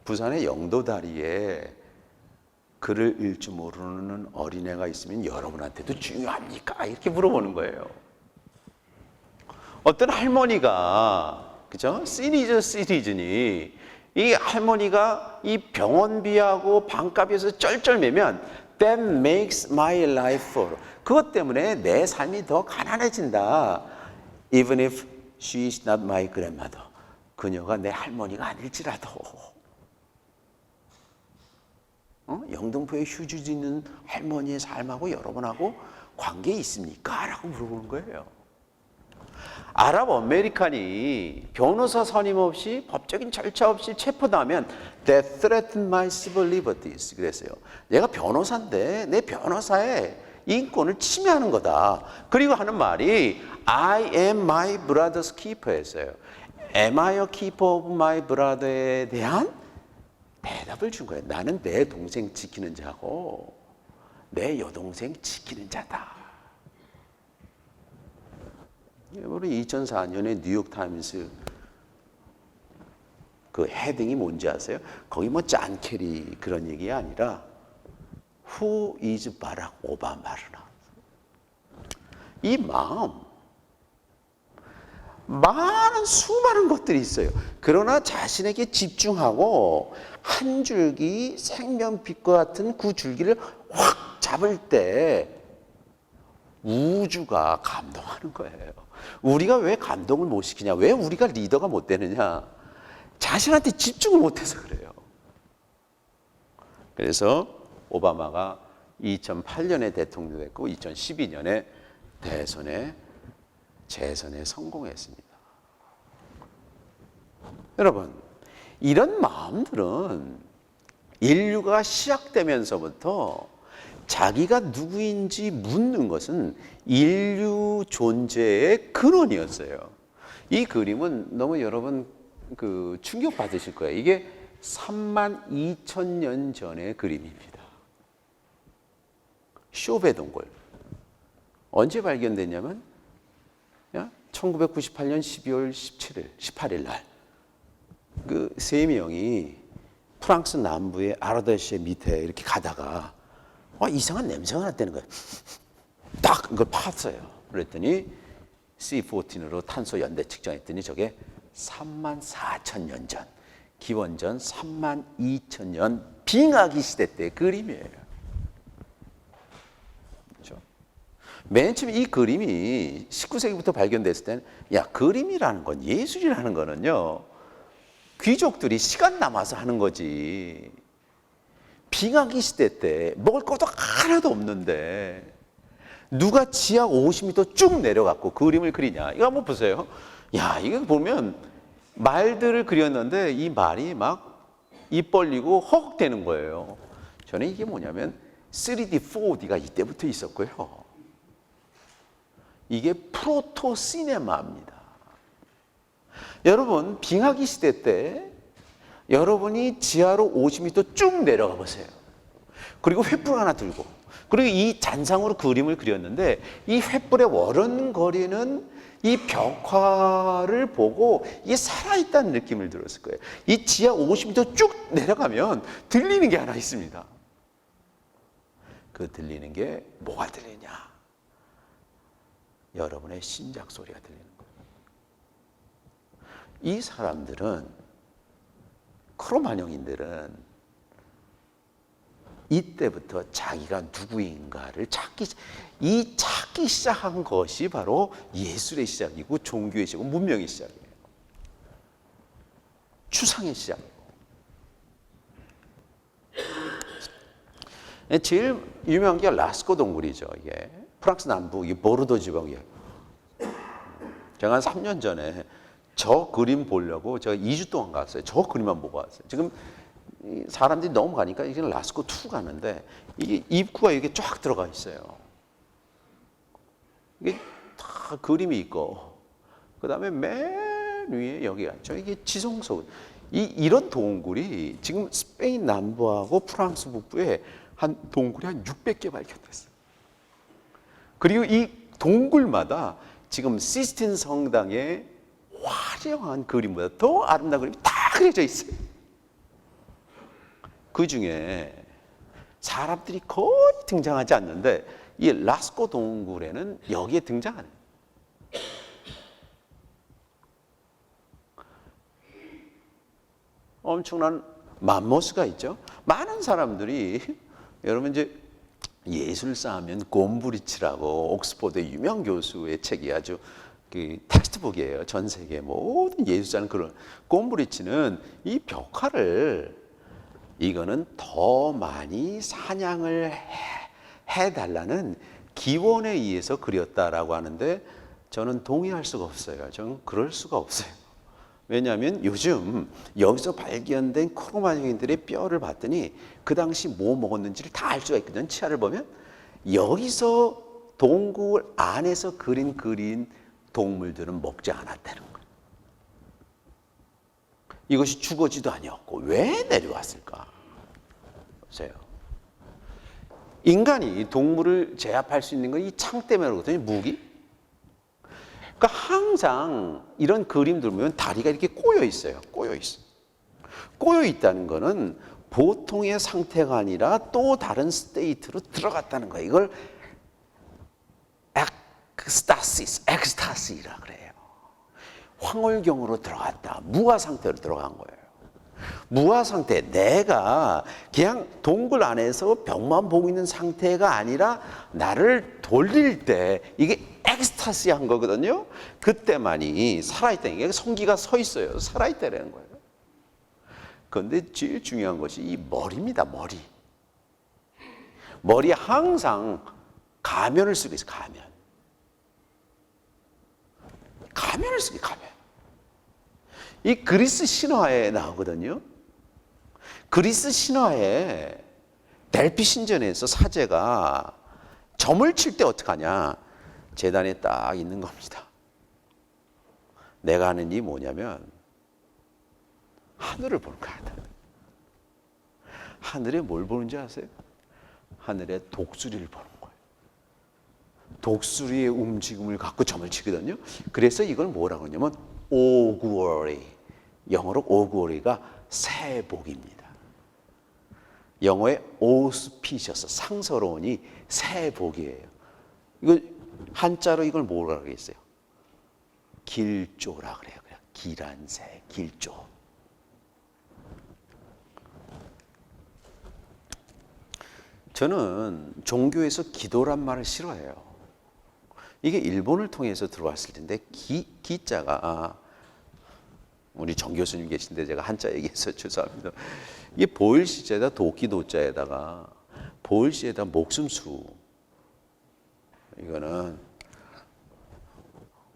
부산의 영도다리에 글을 읽지 모르는 어린애가 있으면 여러분한테도 중요합니까? 이렇게 물어보는 거예요. 어떤 할머니가 그죠? 시니즌이 이 할머니가 이 병원비하고 방값에서 쩔쩔매면 that makes my life full. 그것 때문에 내 삶이 더 가난해진다. Even if she is not my grandmother. 그녀가 내 할머니가 아닐지라도. 영등포에 휴지 짓는 할머니의 삶하고 여러분하고 관계 있습니까? 라고 물어보는 거예요. 아랍 아메리칸이 변호사 선임 없이 법적인 절차 없이 체포당하면 That threatened my civil liberties. 그랬어요. 내가 변호사인데 내 변호사의 인권을 침해하는 거다. 그리고 하는 말이 I am my brother's keeper였어요. Am I a keeper of my brother에 대한 대답을 준 거예요. 나는 내 동생 지키는 자고 내 여동생 지키는 자다. 우리 2004년에 뉴욕타임스 그 헤딩이 뭔지 아세요? 거기 뭐 존 캐리 그런 얘기 아니라 Who is 바락 오바마를 나왔어요. 이 마음 많은 수많은 것들이 있어요. 그러나 자신에게 집중하고 한 줄기 생명빛과 같은 그 줄기를 확 잡을 때 우주가 감동하는 거예요. 우리가 왜 감동을 못 시키냐? 왜 우리가 리더가 못 되느냐? 자신한테 집중을 못해서 그래요. 그래서 오바마가 2008년에 대통령 됐고 2012년에 재선에 성공했습니다. 여러분, 이런 마음들은 인류가 시작되면서부터 자기가 누구인지 묻는 것은 인류 존재의 근원이었어요. 이 그림은 너무 여러분 충격 받으실 거예요. 이게 32,000년 전의 그림입니다. 쇼베 동굴. 언제 발견됐냐면 1998년 12월 18일 날 그 세 명이 프랑스 남부의 아르데시 밑에 이렇게 가다가 이상한 냄새가 났다는 거예요. 딱 그걸 팠어요. 그랬더니 C14으로 탄소 연대 측정했더니 저게 34,000년 전, 기원전 32,000년 빙하기 시대 때 그림이에요. 그렇죠? 맨 처음 이 그림이 19세기부터 발견됐을 때는 그림이라는 건 예술이라는 거는요. 귀족들이 시간 남아서 하는 거지. 빙하기 시대 때 먹을 것도 하나도 없는데 누가 지하 50m 쭉 내려갔고 그림을 그리냐. 이거 한번 보세요. 이거 보면 말들을 그렸는데 이 말이 막 입 벌리고 허걱대는 거예요. 저는 이게 뭐냐면 3D, 4D가 이때부터 있었고요. 이게 프로토 시네마입니다. 여러분, 빙하기 시대 때 여러분이 지하로 50m 쭉 내려가 보세요. 그리고 횃불 하나 들고 그리고 이 잔상으로 그림을 그렸는데 이 횃불에 워른거리는 이 벽화를 보고 이게 살아있다는 느낌을 들었을 거예요. 이 지하 50m 쭉 내려가면 들리는 게 하나 있습니다. 그 들리는 게 뭐가 들리냐? 여러분의 심장 소리가 들리는 거예요. 이 사람들은 크로마뇽인들은 이때부터 자기가 누구인가를 찾기 시작한 것이 바로 예술의 시작이고 종교의 시작이고 문명의 시작이에요. 추상의 시작. 제일 유명한 게 라스코 동굴이죠. 이게 프랑스 남부 이 보르도 지방이에요. 제가 한 3년 전에 저 그림 보려고 제가 2주 동안 갔어요. 저 그림만 보고 왔어요. 지금 사람들이 너무 가니까 이제 라스코 2 가는데 이게 입구가 이렇게 쫙 들어가 있어요. 이게 다 그림이 있고 그 다음에 맨 위에 여기가 있죠. 이게 지성소. 이런 동굴이 지금 스페인 남부하고 프랑스 북부에 한 동굴이 한 600개 발견됐어요. 그리고 이 동굴마다 지금 시스틴 성당의 화려한 그림보다 더 아름다운 그림이 다 그려져 있어요. 그 중에 사람들이 거의 등장하지 않는데 이 라스코 동굴에는 여기에 등장하는 엄청난 맘모스가 있죠. 많은 사람들이 여러분 이제 예술사 하면 곰브리치라고 옥스퍼드의 유명 교수의 책이 아주 그 텍스트북이에요. 전 세계 모든 예술사는 그런 곰브리치는 이 벽화를 이거는 더 많이 사냥을 해달라는 기원에 의해서 그렸다라고 하는데 저는 동의할 수가 없어요. 저는 그럴 수가 없어요. 왜냐하면 요즘 여기서 발견된 크로마뇽인들의 뼈를 봤더니 그 당시 뭐 먹었는지를 다 알 수가 있거든요. 치아를 보면 여기서 동굴 안에서 그린 동물들은 먹지 않았다는 거예요. 이것이 주거지도 아니었고 왜 내려왔을까? 보세요. 인간이 동물을 제압할 수 있는 건 이 창 때문에 그러거든요. 무기. 그러니까 항상 이런 그림들 보면 다리가 이렇게 꼬여 있어요. 꼬여 있어. 꼬여 있다는 거는 보통의 상태가 아니라 또 다른 스테이트로 들어갔다는 거예요. 이걸 엑스타시라 그래요. 황홀경으로 들어갔다. 무아 상태로 들어간 거예요. 무아 상태, 내가 그냥 동굴 안에서 벽만 보고 있는 상태가 아니라 나를 돌릴 때 이게 엑스타시한 거거든요. 그때만이 살아있다는 게 성기가 서 있어요. 살아있다는 거예요. 그런데 제일 중요한 것이 이 머리입니다. 머리에 항상 가면을 쓰고 있어요. 가면을 쓰고 가면. 이 그리스 신화에 나오거든요. 그리스 신화에 델피 신전에서 사제가 점을 칠 때 어떡하냐. 제단에 딱 있는 겁니다. 내가 하는 일이 뭐냐면 하늘을 보는 거야. 하늘에 뭘 보는지 아세요? 하늘에 독수리를 보는 거예요. 독수리의 움직임을 갖고 점을 치거든요. 그래서 이걸 뭐라고 하냐면 오구어리. 영어로 오구어리가 새복입니다. 영어의 오스피셔스 상서로우니 새복이에요. 이거 한자로 이걸 뭐라 그랬어요? 길조라 그래요. 그냥 길한 새, 길조. 저는 종교에서 기도란 말을 싫어해요. 이게 일본을 통해서 들어왔을 텐데 기자가 우리 정 교수님 계신데 제가 한자 얘기해서 죄송합니다. 이게 보일시자에다 도끼도자에다가 보일시에다 목숨수 이거는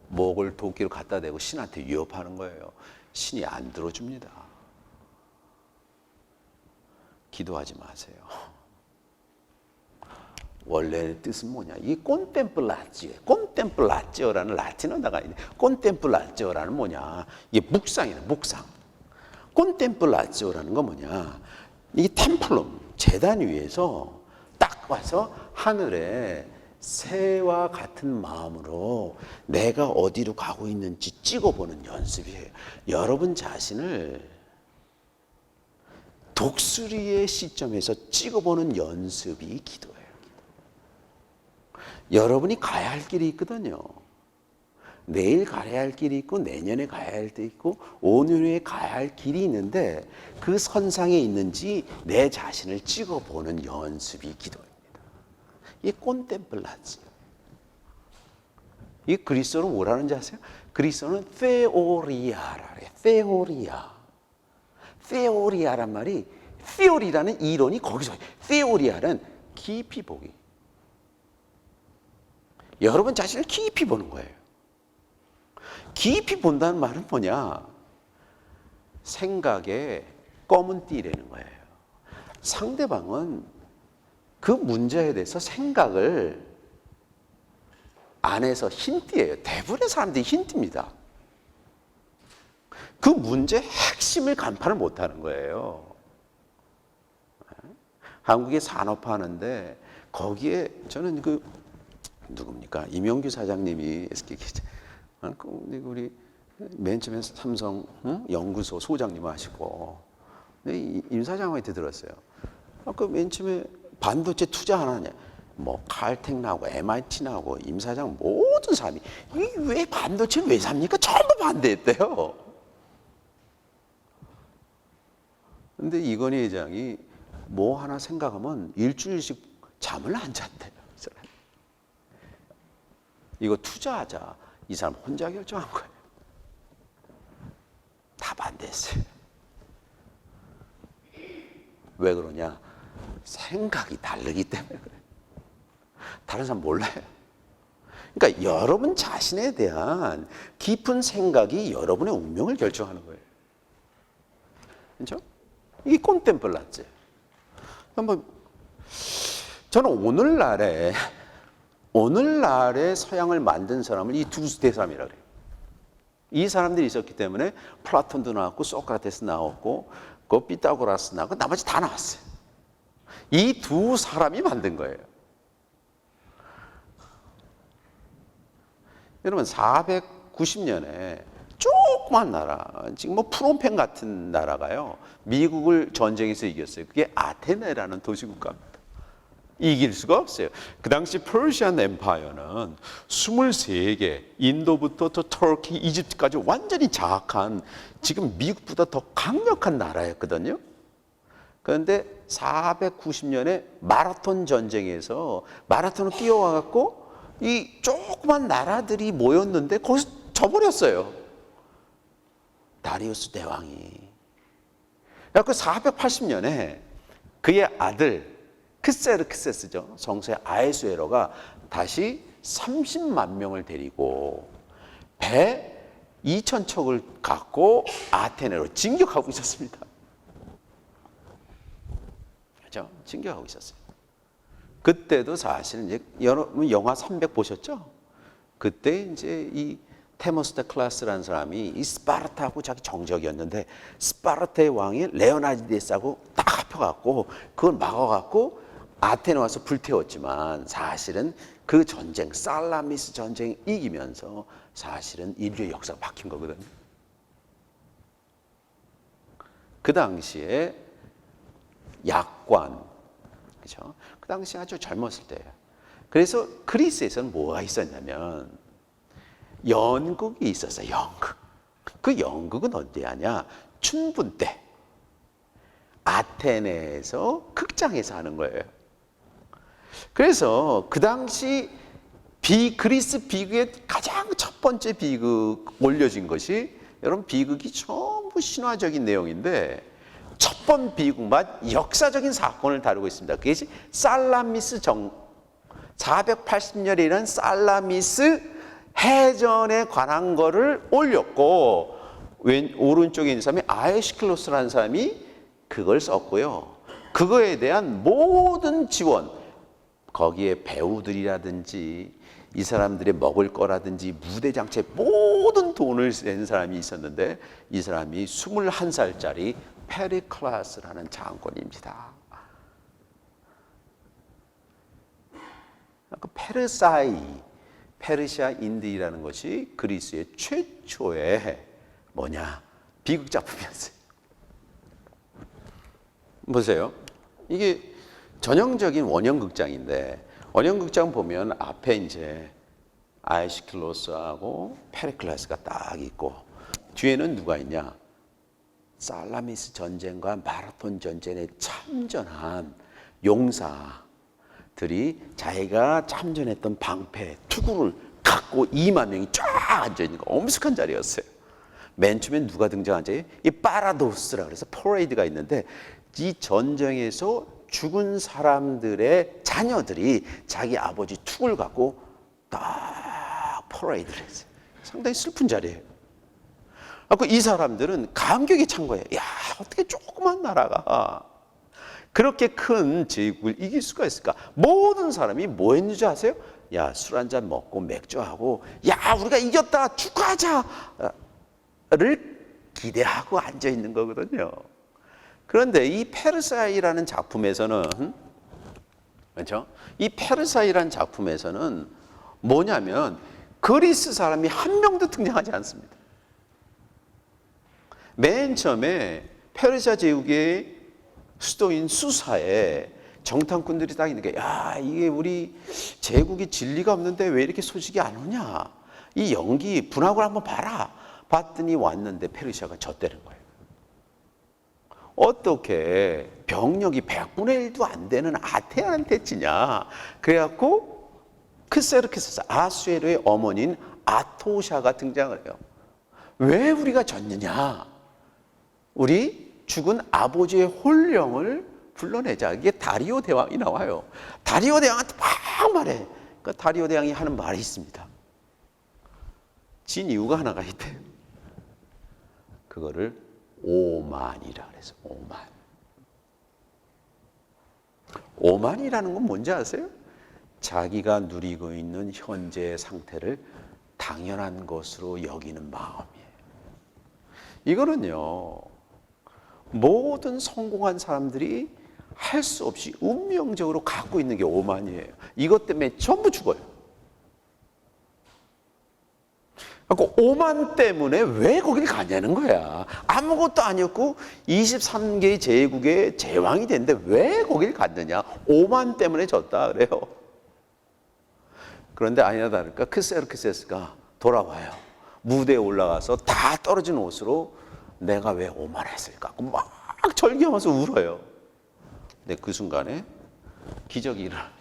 목을 도끼로 갖다 대고 신한테 위협하는 거예요. 신이 안 들어줍니다. 기도하지 마세요. 원래 뜻은 뭐냐? 이 콘템플라찌오라는 라틴어다가 있는데 콘템플라찌오라는 뭐냐? 이게 묵상이에요. 묵상. 콘템플라찌오라는 건 뭐냐? 이게 템플럼 제단 위에서 딱 와서 하늘에 새와 같은 마음으로 내가 어디로 가고 있는지 찍어보는 연습이에요. 여러분 자신을 독수리의 시점에서 찍어보는 연습이 기도예요. 여러분이 가야 할 길이 있거든요. 내일 가야 할 길이 있고 내년에 가야 할 때 있고 5년 후에 가야 할 길이 있는데 그 선상에 있는지 내 자신을 찍어보는 연습이 기도입니다. 이게 콘템플라지. 이 그리스어로 뭐라는지 아세요? 그리스어는 theoria라 그래요. theoria. theoria란 말이 theory라는 이론이 거기서 theoria는 깊이 보기. 여러분 자신을 깊이 보는 거예요. 깊이 본다는 말은 뭐냐? 생각에 검은 띠라는 거예요. 상대방은 그 문제에 대해서 생각을 안에서 흰띠예요. 대부분의 사람들이 흰띠입니다. 그 문제의 핵심을 간파를 못하는 거예요. 한국에 산업화 하는데 거기에 저는 그 누굽니까? 임용규 사장님이 SK기자 우리 맨 처음에 삼성 연구소 소장님 하시고 임 사장한테 들었어요. 아까 맨 처음에 반도체 투자 하나냐? 뭐 칼텍 나오고 MIT 나오고 임 사장 모든 사람이 왜 반도체를 왜 삽니까? 전부 반대했대요. 근데 이건희 회장이 뭐 하나 생각하면 일주일씩 잠을 안 잤대요. 이거 투자하자. 이 사람 혼자 결정한 거예요. 다 반대했어요. 왜 그러냐? 생각이 다르기 때문에 그래요. 다른 사람 몰라요. 그러니까 여러분 자신에 대한 깊은 생각이 여러분의 운명을 결정하는 거예요. 그렇죠? 이게 콘템플라지. 한번 저는 오늘날의 서양을 만든 사람을 이 두 대사람이라 그래요. 이 사람들이 있었기 때문에 플라톤도 나왔고 소크라테스 나왔고 그 피타고라스 나왔고 나머지 다 나왔어요. 이 두 사람이 만든 거예요. 여러분 490년에 조그만 나라, 지금 뭐 프놈펜 같은 나라가요, 미국을 전쟁에서 이겼어요. 그게 아테네라는 도시국가입니다. 이길 수가 없어요. 그 당시 퍼시안 엠파이어는 23개, 인도부터 또 터키, 이집트까지 완전히 장악한 지금 미국보다 더 강력한 나라였거든요. 그런데 490년에 마라톤 전쟁에서 마라톤을 뛰어와갖고 이 조그만 나라들이 모였는데 거기서 져버렸어요. 다리우스 대왕이. 그 480년에 그의 아들 크세르크세스죠. 성세 아에수에로가 다시 30만 명을 데리고 배 2,000척을 갖고 아테네로 진격하고 있었습니다. 그렇죠? 진격하고 있었어요. 그때도 사실은 이제 여러분 영화 300 보셨죠? 그때 이제 이 테모스테클라스라는 사람이 이 스파르타하고 자기 정적이었는데 스파르타의 왕이 레오나이디스하고 딱 합혀갖고 그걸 막아갖고 아테네 와서 불태웠지만 사실은 그 전쟁 살라미스 전쟁 이기면서 사실은 인류의 역사가 바뀐 거거든요. 그 당시에 약관, 그렇죠? 그 당시 아주 젊었을 때예요. 그래서 그리스에서는 뭐가 있었냐면 연극이 있었어요. 연극. 그 연극은 언제 하냐? 춘분 때 아테네에서 극장에서 하는 거예요. 그래서 그 당시 그리스 비극의 가장 첫 번째 비극 올려진 것이, 여러분 비극이 전부 신화적인 내용인데 첫 번 비극만 역사적인 사건을 다루고 있습니다. 그것이 살라미스 480년에 일어난 살라미스 해전에 관한 거를 올렸고, 오른쪽에 있는 사람이 아에시클로스라는 사람이 그걸 썼고요. 그거에 대한 모든 지원, 거기에 배우들이라든지 이 사람들의 먹을 거라든지 무대 장치에 모든 돈을 낸 사람이 있었는데 이 사람이 21살짜리 페리클라스라는 장군입니다. 그 페르시아 인디라는 것이 그리스의 최초의 비극 작품이었어요. 보세요. 이게 전형적인 원형극장인데, 원형극장 보면 앞에 이제 아이시클로스하고 페리클라스가 딱 있고 뒤에는 누가 있냐? 살라미스 전쟁과 마라톤 전쟁에 참전한 용사들이 자기가 참전했던 방패, 투구를 갖고 2만 명이 쫙 앉아있는 거 엄숙한 자리였어요. 맨 처음에 누가 등장하지? 이 파라도스라 그래서 퍼레이드가 있는데 이 전쟁에서 죽은 사람들의 자녀들이 자기 아버지 투구를 갖고 딱 퍼레이드를 했어요. 상당히 슬픈 자리예요. 이 사람들은 감격에 찬 거예요. 야, 어떻게 조그만 나라가 그렇게 큰 제국을 이길 수가 있을까? 모든 사람이 뭐 했는지 줄 아세요? 야, 술 한잔 먹고 맥주하고 야, 우리가 이겼다 축하하자를 기대하고 앉아 있는 거거든요. 그런데 이 페르사이라는 작품에서는 그렇죠? 이 페르사이라는 작품에서는 뭐냐면 그리스 사람이 한 명도 등장하지 않습니다. 맨 처음에 페르시아 제국의 수도인 수사에 정탐꾼들이 딱 있는 게, 야, 이게 우리 제국이 진리가 없는데 왜 이렇게 소식이 안 오냐? 이 연기 분학을 한번 봐라. 봤더니 왔는데 페르시아가 졌다는 거예요. 어떻게 병력이 100분의 1도 안 되는 아테네한테 지냐? 그래갖고 크세르케스 아수에르의 어머니인 아토샤가 등장을 해요. 왜 우리가 졌느냐? 우리 죽은 아버지의 홀령을 불러내자. 이게 다리오 대왕이 나와요. 다리오 대왕한테 막 말해. 그러니까 다리오 대왕이 하는 말이 있습니다. 진 이유가 하나가 있대요. 그거를 오만이라 그래서 오만. 오만이라는 건 뭔지 아세요? 자기가 누리고 있는 현재의 상태를 당연한 것으로 여기는 마음이에요. 이거는요, 모든 성공한 사람들이 할 수 없이 운명적으로 갖고 있는 게 오만이에요. 이것 때문에 전부 죽어요. 그러니까 오만 때문에 왜 거길 가냐는 거야. 아무것도 아니었고 23개의 제국의 제왕이 됐는데 왜 거길 갔느냐. 오만 때문에 졌다 그래요. 그런데 아니나 다를까 크세르크세스가 돌아와요. 무대에 올라가서 다 떨어진 옷으로 내가 왜 오만했을까? 막 절규하면서 울어요. 근데 그 순간에 기적이 일어납니다.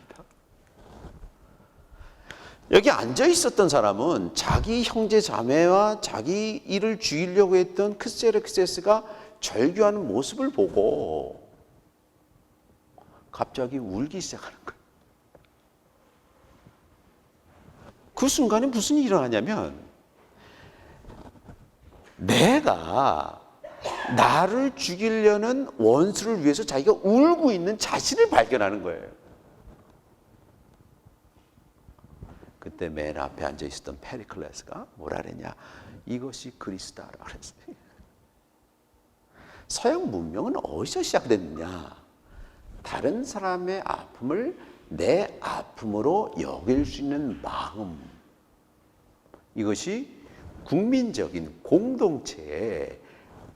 여기 앉아 있었던 사람은 자기 형제 자매와 자기 일을 죽이려고 했던 크세르크세스가 절규하는 모습을 보고 갑자기 울기 시작하는 거예요. 그 순간에 무슨 일이 일어나냐면 내가 나를 죽이려는 원수를 위해서 자기가 울고 있는 자신을 발견하는 거예요. 그때 맨 앞에 앉아 있었던 페리클레스가 뭐라 그랬냐? 이것이 그리스다라고 그랬어요. 서양 문명은 어디서 시작됐느냐? 다른 사람의 아픔을 내 아픔으로 여길 수 있는 마음. 이것이 국민적인 공동체의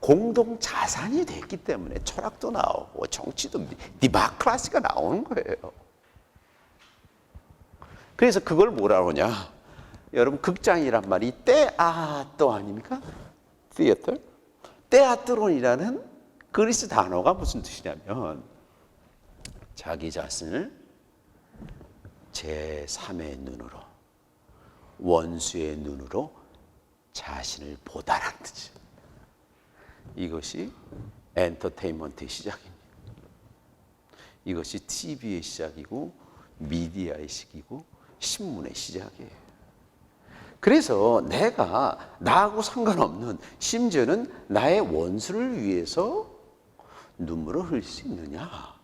공동 자산이 됐기 때문에 철학도 나오고 정치도 디마크라시가 나오는 거예요. 그래서 그걸 뭐라 그러냐? 여러분 극장이란 말이 테아또 아닙니까? 티에터? 테아트론이라는 그리스 단어가 무슨 뜻이냐면 자기 자신을 제3의 눈으로 원수의 눈으로 자신을 보다라는 뜻이에요. 이것이 엔터테인먼트의 시작입니다. 이것이 TV의 시작이고 미디어의 시기고 신문의 시작이에요. 그래서 내가 나하고 상관없는 심지어는 나의 원수를 위해서 눈물을 흘릴 수 있느냐.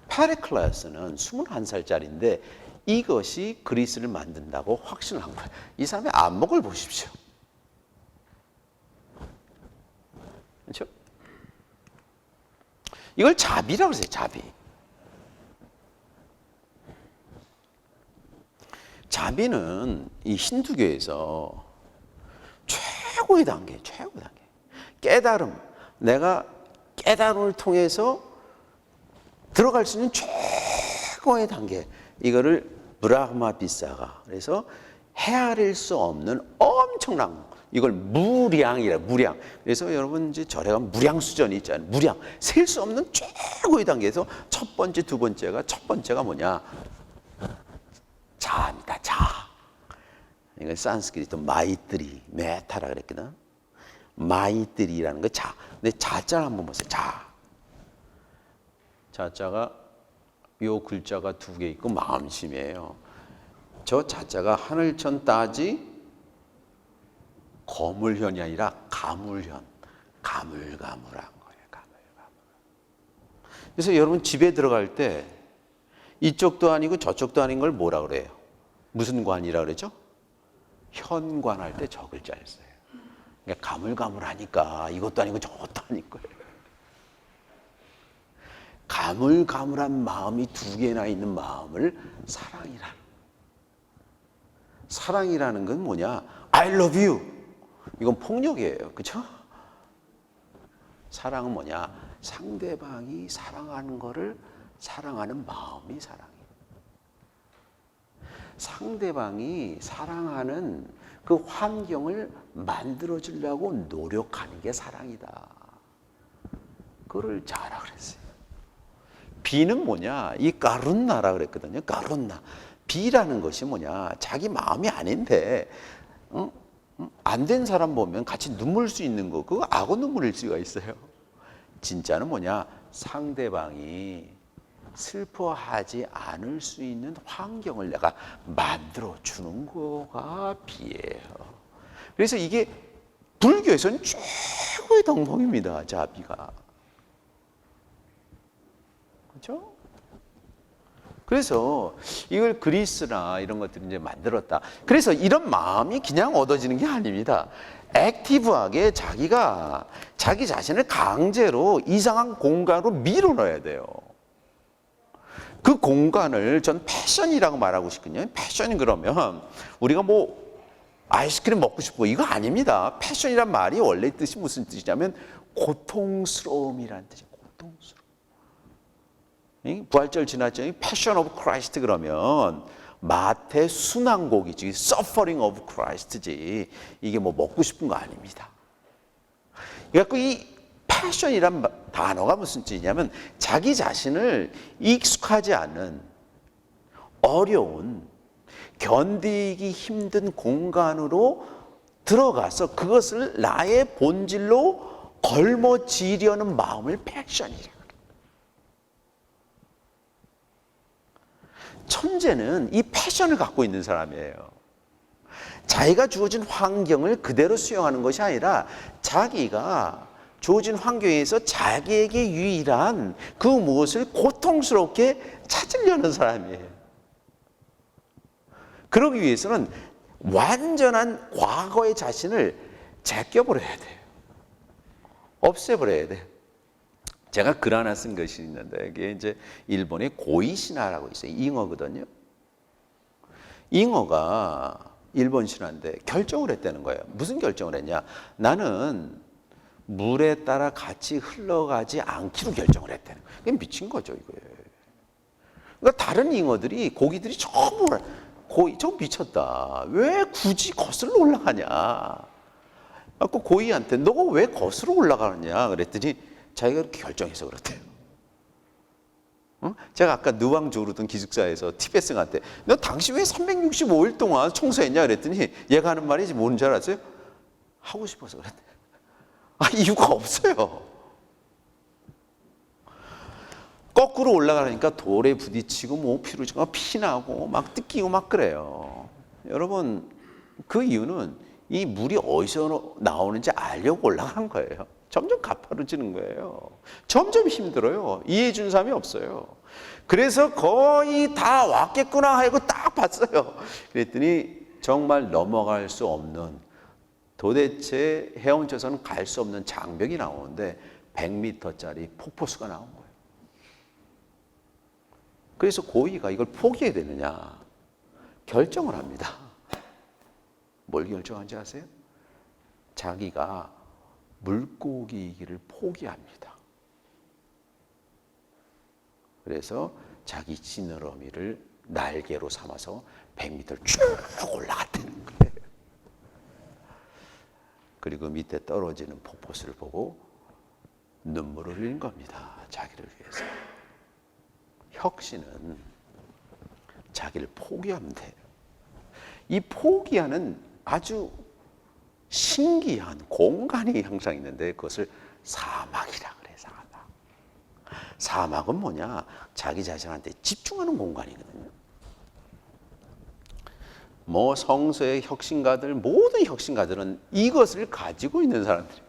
페리클레스는 21살짜리인데 이것이 그리스를 만든다고 확신을 한 거예요. 이 사람의 안목을 보십시오. 그렇죠? 이걸 자비라고 그러세요. 자비. 자비는 이 힌두교에서 최고의 단계, 최고의 단계. 깨달음. 내가 깨달음을 통해서 들어갈 수 있는 최고의 단계. 이거를 브라흐마비사가. 그래서 헤아릴 수 없는 엄청난, 이걸 무량이라, 무량. 그래서 여러분 이제 절에 가면 무량 수전이 있잖아요. 무량. 셀 수 없는 최고의 단계에서 첫 번째, 두 번째가, 첫 번째가 뭐냐? 자입니다. 자. 이건 산스크리트 마이뜨리, 메타라 그랬거든. 마이뜨리라는 거 자. 근데 자자를 한번 보세요. 자. 자자가 요 글자가 두 개 있고 마음심이에요. 저 자자가 하늘천 따지 거물현이 아니라 가물현. 가물가물한 거예요. 가물가물. 그래서 여러분 집에 들어갈 때 이쪽도 아니고 저쪽도 아닌 걸 뭐라 그래요? 무슨 관이라 그러죠? 현관할 때 저 글자를 써요. 그러니까 가물가물하니까 이것도 아니고 저것도 아닌 거예요. 가물가물한 마음이 두 개나 있는 마음을 사랑이라는 건 뭐냐? I love you. 이건 폭력이에요. 그렇죠? 사랑은 뭐냐? 상대방이 사랑하는 거를 사랑하는 마음이 사랑이에요. 상대방이 사랑하는 그 환경을 만들어주려고 노력하는 게 사랑이다. 그거를 자라 그랬어요. 비는 뭐냐? 이 까룬나라 그랬거든요. 까룬나. 비라는 것이 뭐냐? 자기 마음이 아닌데, 안 된 사람 보면 같이 눈물 수 있는 거, 그거 악어 눈물일 수가 있어요. 진짜는 뭐냐? 상대방이 슬퍼하지 않을 수 있는 환경을 내가 만들어 주는 거가 비예요. 그래서 이게 불교에서는 최고의 덕목입니다. 자비가. 그렇죠? 그래서 이걸 그리스나 이런 것들이 이제 만들었다. 그래서 이런 마음이 그냥 얻어지는 게 아닙니다. 액티브하게 자기가 자기 자신을 강제로 이상한 공간으로 밀어넣어야 돼요. 그 공간을 전 패션이라고 말하고 싶거든요. 패션이 그러면 우리가 뭐 아이스크림 먹고 싶고 이거 아닙니다. 패션이란 말이 원래 뜻이 무슨 뜻이냐면 고통스러움이라는 뜻이에요. 고통스러움. 부활절 지났더니 패션 오브 크라이스트 그러면 마태 순환곡이지, 서퍼링 오브 크라이스트지. 이게 뭐 먹고 싶은 거 아닙니다. 그래갖고 이 패션이란 단어가 무슨 뜻이냐면 자기 자신을 익숙하지 않은 어려운 견디기 힘든 공간으로 들어가서 그것을 나의 본질로 걸머쥐려는 마음을 패션이라. 천재는 이 패션을 갖고 있는 사람이에요. 자기가 주어진 환경을 그대로 수용하는 것이 아니라 자기가 주어진 환경에서 자기에게 유일한 그 무엇을 고통스럽게 찾으려는 사람이에요. 그러기 위해서는 완전한 과거의 자신을 제껴버려야 돼요. 없애버려야 돼요. 제가 글 하나 쓴 것이 있는데 이게 이제 일본의 고이 신화라고 있어요. 잉어거든요. 잉어가 일본 신화인데 결정을 했다는 거예요. 무슨 결정을 했냐? 나는 물에 따라 같이 흘러가지 않기로 결정을 했다는 거예요. 그게 미친 거죠, 이거예요. 그러니까 다른 잉어들이 고기들이 전부 고이 저 미쳤다. 왜 굳이 거슬러 올라가냐? 아까 고이한테 너가 왜 거슬러 올라가느냐? 그랬더니 자기가 그렇게 결정해서 그렇대요. 제가 아까 느왕조르던 기숙사에서 티베스한테 너 당신 왜 365일 동안 청소했냐 그랬더니 얘가 하는 말이 뭔지 줄 알았어요? 하고 싶어서 그랬대. 이유가 없어요. 거꾸로 올라가니까 돌에 부딪히고 뭐 피루지가 피나고 막 뜯기고 막 그래요. 여러분 그 이유는 이 물이 어디서 나오는지 알려고 올라간 거예요. 점점 가파르지는 거예요. 점점 힘들어요. 이해해 준 사람이 없어요. 그래서 거의 다 왔겠구나 하고 딱 봤어요. 그랬더니 정말 넘어갈 수 없는, 도대체 헤엄쳐서는 갈 수 없는 장벽이 나오는데 100m짜리 폭포수가 나온 거예요. 그래서 고이가 이걸 포기해야 되느냐 결정을 합니다. 뭘 결정한지 아세요? 자기가 물고기이기를 포기합니다. 그래서 자기 지느러미를 날개로 삼아서 100m를 쭉 올라갔다는 거예요. 그리고 밑에 떨어지는 폭포수를 보고 눈물을 흘린 겁니다. 자기를 위해서. 혁신은 자기를 포기하면 돼요. 이 포기하는 아주 신기한 공간이 항상 있는데 그것을 사막이라 그래. 사막은 뭐냐? 자기 자신한테 집중하는 공간이거든요. 뭐 성서의 혁신가들, 모든 혁신가들은 이것을 가지고 있는 사람들이에요.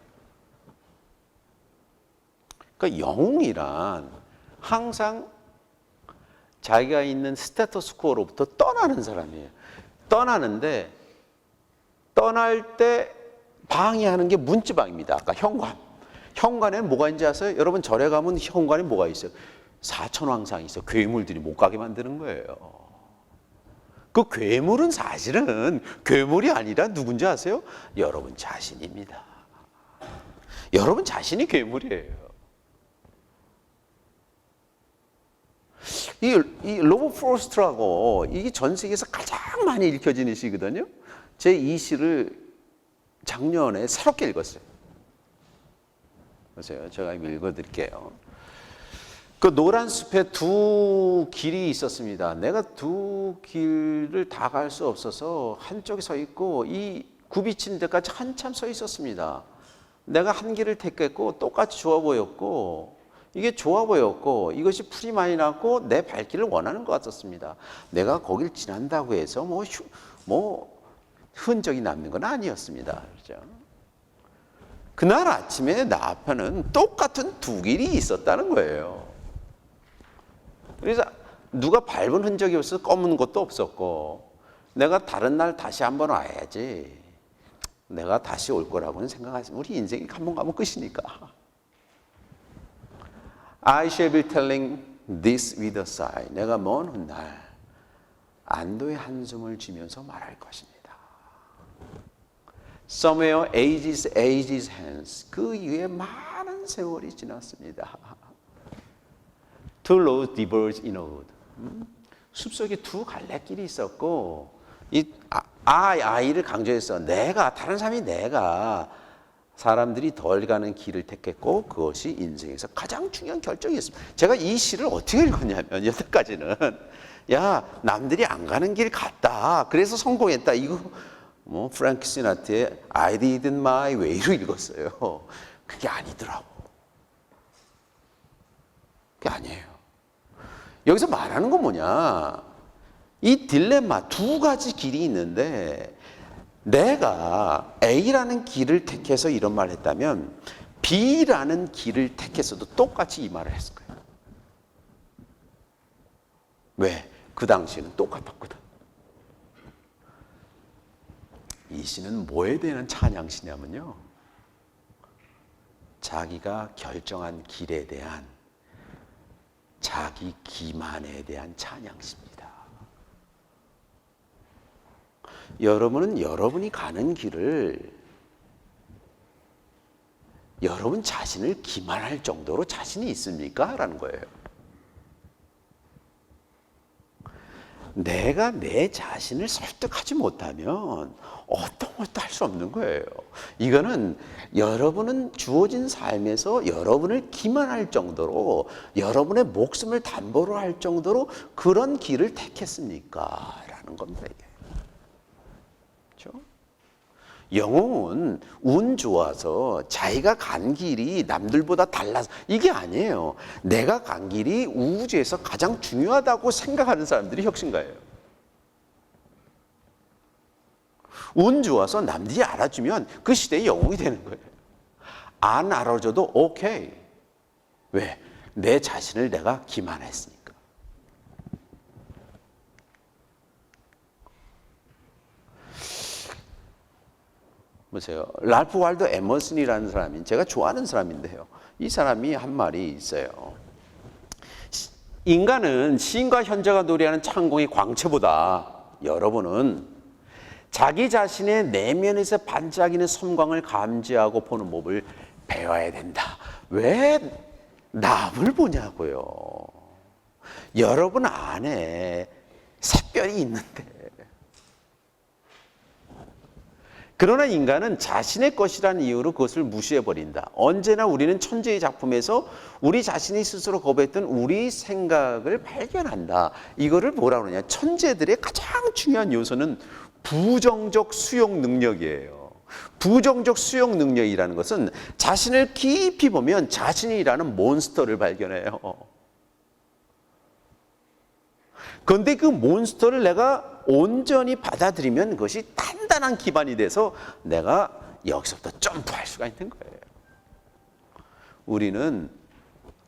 그러니까 영웅이란 항상 자기가 있는 스테토스코로부터 떠나는 사람이에요. 떠나는데 떠날 때 방해하는 게 문지방입니다. 아까 현관. 현관에는 뭐가 있는지 아세요? 여러분 절에 가면 현관에 뭐가 있어요? 사천왕상이 있어요. 괴물들이 못 가게 만드는 거예요. 그 괴물은 사실은 괴물이 아니라 누군지 아세요? 여러분 자신입니다. 여러분 자신이 괴물이에요. 이 로버트 프로스트라고 이게 전 세계에서 가장 많이 읽혀지는 시거든요. 제 이 시를 작년에 새롭게 읽었어요. 보세요. 제가 읽어드릴게요. 그 노란 숲에 두 길이 있었습니다. 내가 두 길을 다 갈 수 없어서 한쪽에 서 있고 이 굽이친 데까지 한참 서 있었습니다. 내가 한 길을 택했고 똑같이 좋아 보였고 이게 좋아 보였고 이것이 풀이 많이 났고 내 발길을 원하는 것 같았습니다. 내가 거길 지난다고 해서 뭐 흔적이 남는 건 아니었습니다. 그렇죠? 그날 아침에 나 앞에는 똑같은 두 길이 있었다는 거예요. 그래서 누가 밟은 흔적이 없어서 검은 것도 없었고 내가 다른 날 다시 한번 와야지 내가 다시 올 거라고는 생각하지만 우리 인생이 한 번 가면 끝이니까. I shall be telling this with a sigh. 내가 먼 훗날 안도의 한숨을 쥐면서 말할 것입니다. Somewhere ages hence. 그 이후에 많은 세월이 지났습니다. Two roads diverge in a wood. 숲속에 두 갈래길이 있었고 아이를 강조해서 다른 사람이 내가 사람들이 덜 가는 길을 택했고 그것이 인생에서 가장 중요한 결정이었습니다. 제가 이 시를 어떻게 읽었냐면 여태까지는 야 남들이 안 가는 길 갔다. 그래서 성공했다. 이거 뭐 프랭크 시나트의 I did it my way로 읽었어요. 그게 아니더라고. 그게 아니에요. 여기서 말하는 건 뭐냐? 이 딜레마 두 가지 길이 있는데 내가 A라는 길을 택해서 이런 말을 했다면 B라는 길을 택해서도 똑같이 이 말을 했을 거예요. 왜? 그 당시에는 똑같았거든. 이 시는 뭐에 대한 찬양시냐면요. 자기가 결정한 길에 대한 자기 기만에 대한 찬양시입니다. 여러분은 여러분이 가는 길을 여러분 자신을 기만할 정도로 자신이 있습니까? 라는 거예요. 내가 내 자신을 설득하지 못하면 어떤 것도 할 수 없는 거예요. 이거는 여러분은 주어진 삶에서 여러분을 기만할 정도로 여러분의 목숨을 담보로 할 정도로 그런 길을 택했습니까? 라는 겁니다. 이게. 그렇죠? 영웅은 운 좋아서 자기가 간 길이 남들보다 달라서 이게 아니에요. 내가 간 길이 우주에서 가장 중요하다고 생각하는 사람들이 혁신가예요. 운 좋아서 남들이 알아주면 그 시대의 영웅이 되는 거예요. 안 알아줘도 오케이. 왜? 내 자신을 내가 기만했으니까. 보세요. 랄프 waldo 에머슨이라는 사람이 제가 좋아하는 사람인데요. 이 사람이 한 말이 있어요. 인간은 시인과 현자가 노래하는 창공의 광채보다 여러분은 자기 자신의 내면에서 반짝이는 섬광을 감지하고 보는 법을 배워야 된다. 왜 남을 보냐고요. 여러분 안에 특별히 있는데. 그러나 인간은 자신의 것이라는 이유로 그것을 무시해버린다. 언제나 우리는 천재의 작품에서 우리 자신이 스스로 거부했던 우리 생각을 발견한다. 이거를 뭐라 그러냐. 천재들의 가장 중요한 요소는 부정적 수용 능력이에요. 부정적 수용 능력이라는 것은 자신을 깊이 보면 자신이라는 몬스터를 발견해요. 그런데 그 몬스터를 내가 온전히 받아들이면 그것이 단단한 기반이 돼서 내가 여기서부터 점프할 수가 있는 거예요. 우리는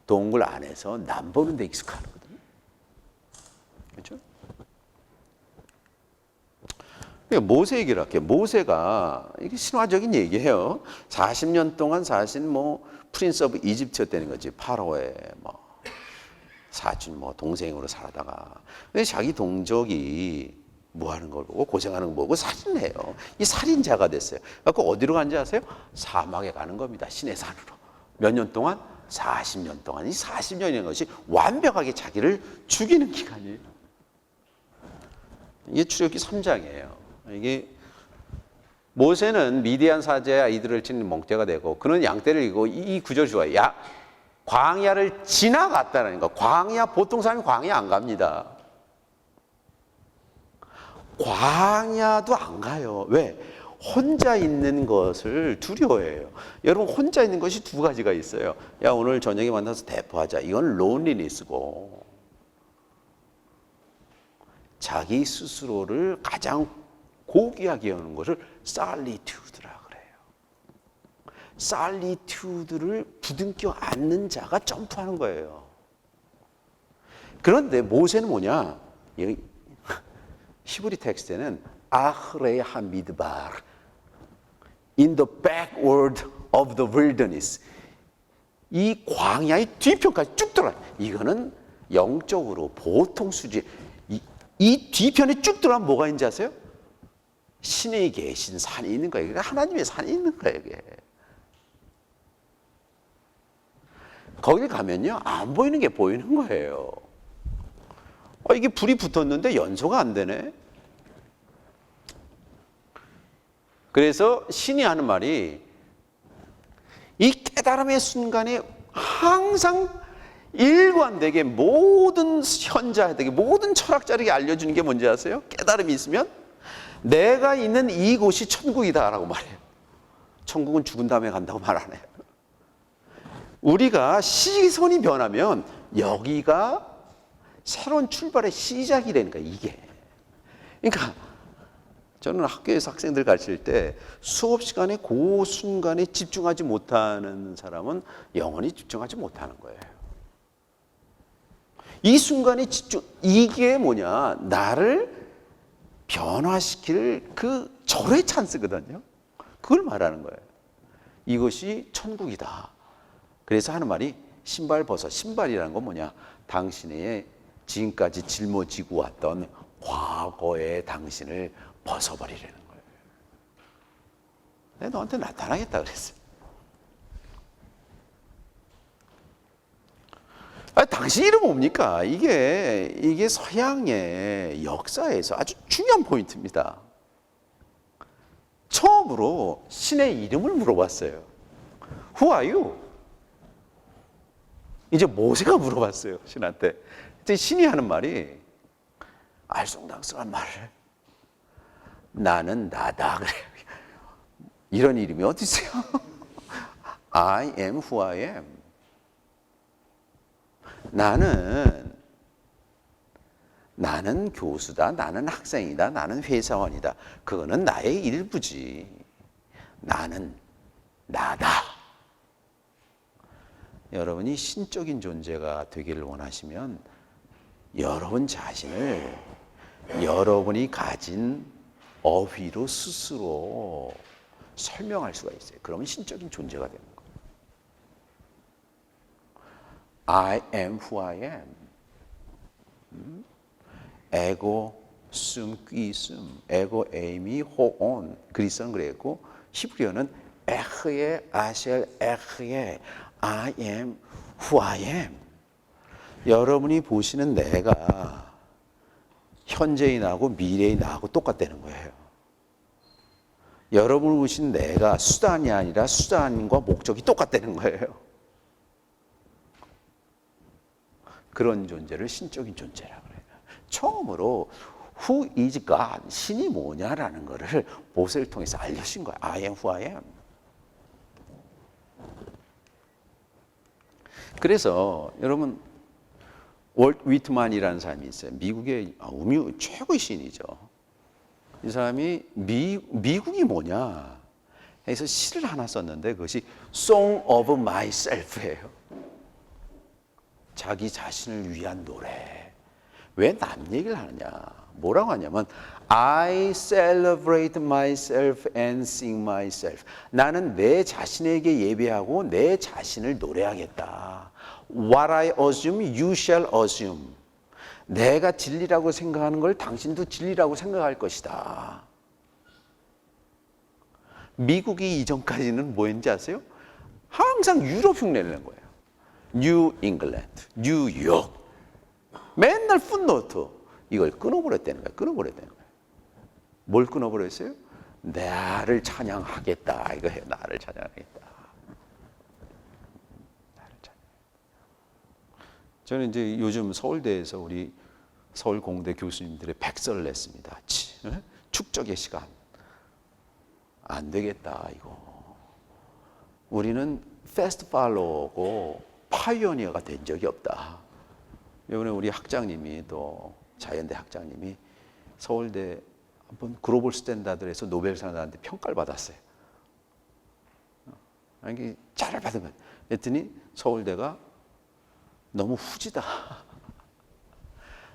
동굴 안에서 남 보는 데 익숙하거든요. 그렇죠? 모세 얘기를 할게요. 모세가 이게 신화적인 얘기예요. 40년 동안 사실 프린스 오브 이집트였다는 거지. 파라오의 사촌 동생으로 살다가 근데 자기 동족이 뭐 하는 걸 보고 고생하는 거 보고 살인을 해요. 이 살인자가 됐어요. 그래서 어디로 간지 아세요? 사막에 가는 겁니다. 시내 산으로. 몇 년 동안? 40년 동안. 이 40년이라는 것이 완벽하게 자기를 죽이는 기간이에요. 이게 출애굽기 3장이에요. 이게 모세는 미디안 사제의 아이들을 치는 멍때가 되고 그는 양떼를 이고 이 구절 좋아요. 광야를 지나갔다는 거. 광야, 보통 사람이 광야 안 갑니다. 광야도 안 가요. 왜? 혼자 있는 것을 두려워해요. 여러분, 혼자 있는 것이 두 가지가 있어요. 야, 오늘 저녁에 만나서 대포하자. 이건 론리니스고 자기 스스로를 가장 고귀하게 하는 것을 살리튜드라 그래요. 살리튜드를 부둥켜 안는 자가 점프하는 거예요. 그런데 모세는 뭐냐? 여기 히브리 텍스트에는 아흐레 하미드바르 in the backward of the wilderness 이 광야의 뒤편까지 쭉 들어가. 이거는 영적으로 보통 수준. 이 뒤편에 쭉 들어가면 뭐가 있는지 아세요? 신에 계신 산이 있는 거예요. 그러니까 하나님의 산이 있는 거예요. 이게. 거기 가면요 안 보이는 게 보이는 거예요. 이게 불이 붙었는데 연소가 안 되네. 그래서 신이 하는 말이 이 깨달음의 순간에 항상 일관되게 모든 현자들에게 모든 철학자에게 알려주는 게 뭔지 아세요? 깨달음이 있으면 내가 있는 이곳이 천국이다라고 말해요. 천국은 죽은 다음에 간다고 말 안 해요. 우리가 시선이 변하면 여기가 새로운 출발의 시작이 되는 거예요. 이게. 그러니까 저는 학교에서 학생들 가르칠 때 수업 시간에 그 순간에 집중하지 못하는 사람은 영원히 집중하지 못하는 거예요. 이 순간에 집중, 이게 뭐냐? 나를 변화시킬 그 절호의 찬스거든요. 그걸 말하는 거예요. 이것이 천국이다. 그래서 하는 말이 신발 벗어. 신발이라는 건 뭐냐? 당신의 지금까지 짊어지고 왔던 과거의 당신을 벗어버리려는 거예요. 내가 너한테 나타나겠다 그랬어요. 당신 이름 뭡니까? 이게 서양의 역사에서 아주 중요한 포인트입니다. 처음으로 신의 이름을 물어봤어요. Who are you? 이제 모세가 물어봤어요. 신한테. 그때 신이 하는 말이 알쏭달쏭한 말을 나는 나다 그래요. 이런 이름이 어디 있어요? I am who I am. 나는 교수다. 나는 학생이다. 나는 회사원이다. 그거는 나의 일부지. 나는 나다. 여러분이 신적인 존재가 되기를 원하시면 여러분 자신을 여러분이 가진 어휘로 스스로 설명할 수가 있어요. 그러면 신적인 존재가 되는 거예요. I am who I am. 에고 숨 뀌숨 에고 에이미 호온 그리스어는 그랬고 히브리어는 에흐에 아셀 에흐에 I am who I am. 여러분이 보시는 내가 현재의 나하고 미래의 나하고 똑같다는 거예요. 여러분을 보신 내가 수단이 아니라 수단과 목적이 똑같다는 거예요. 그런 존재를 신적인 존재라고 그래요. 처음으로 Who is God? 신이 뭐냐라는 것을 모세를 통해서 알려주신 거예요. I am who I am. 그래서 여러분 월트 위트만이라는 사람이 있어요. 미국의 우미 최고의 시인이죠. 이 사람이 미국이 뭐냐 해서 시를 하나 썼는데 그것이 Song of Myself예요. 자기 자신을 위한 노래. 왜 남 얘기를 하느냐? 뭐라고 하냐면 I celebrate myself and sing myself. 나는 내 자신에게 예배하고 내 자신을 노래하겠다. What I assume, you shall assume. 내가 진리라고 생각하는 걸 당신도 진리라고 생각할 것이다. 미국이 이전까지는 뭐였는지 아세요? 항상 유럽 흉내를 낸 거예요. 뉴 잉글랜드, 뉴욕. 맨날 풋노트. 이걸 끊어버렸다는 거예요. 끊어버렸다는 거예요. 뭘 끊어버렸어요? 나를 찬양하겠다. 이거 해요. 나를 찬양하겠다. 나를 찬양. 저는 이제 요즘 서울대에서 우리 서울공대 교수님들의 백서를 냈습니다. 축적의 시간. 안 되겠다, 이거. 우리는 패스트 팔로우고 파이오니어가 된 적이 없다. 이번에 우리 학장님이 또 자연대 학장님이 서울대 한번 글로벌 스탠다드에서 노벨상을 받았는데 평가를 받았어요. 아니 잘을 받은 거예요. 그랬더니 서울대가 너무 후지다.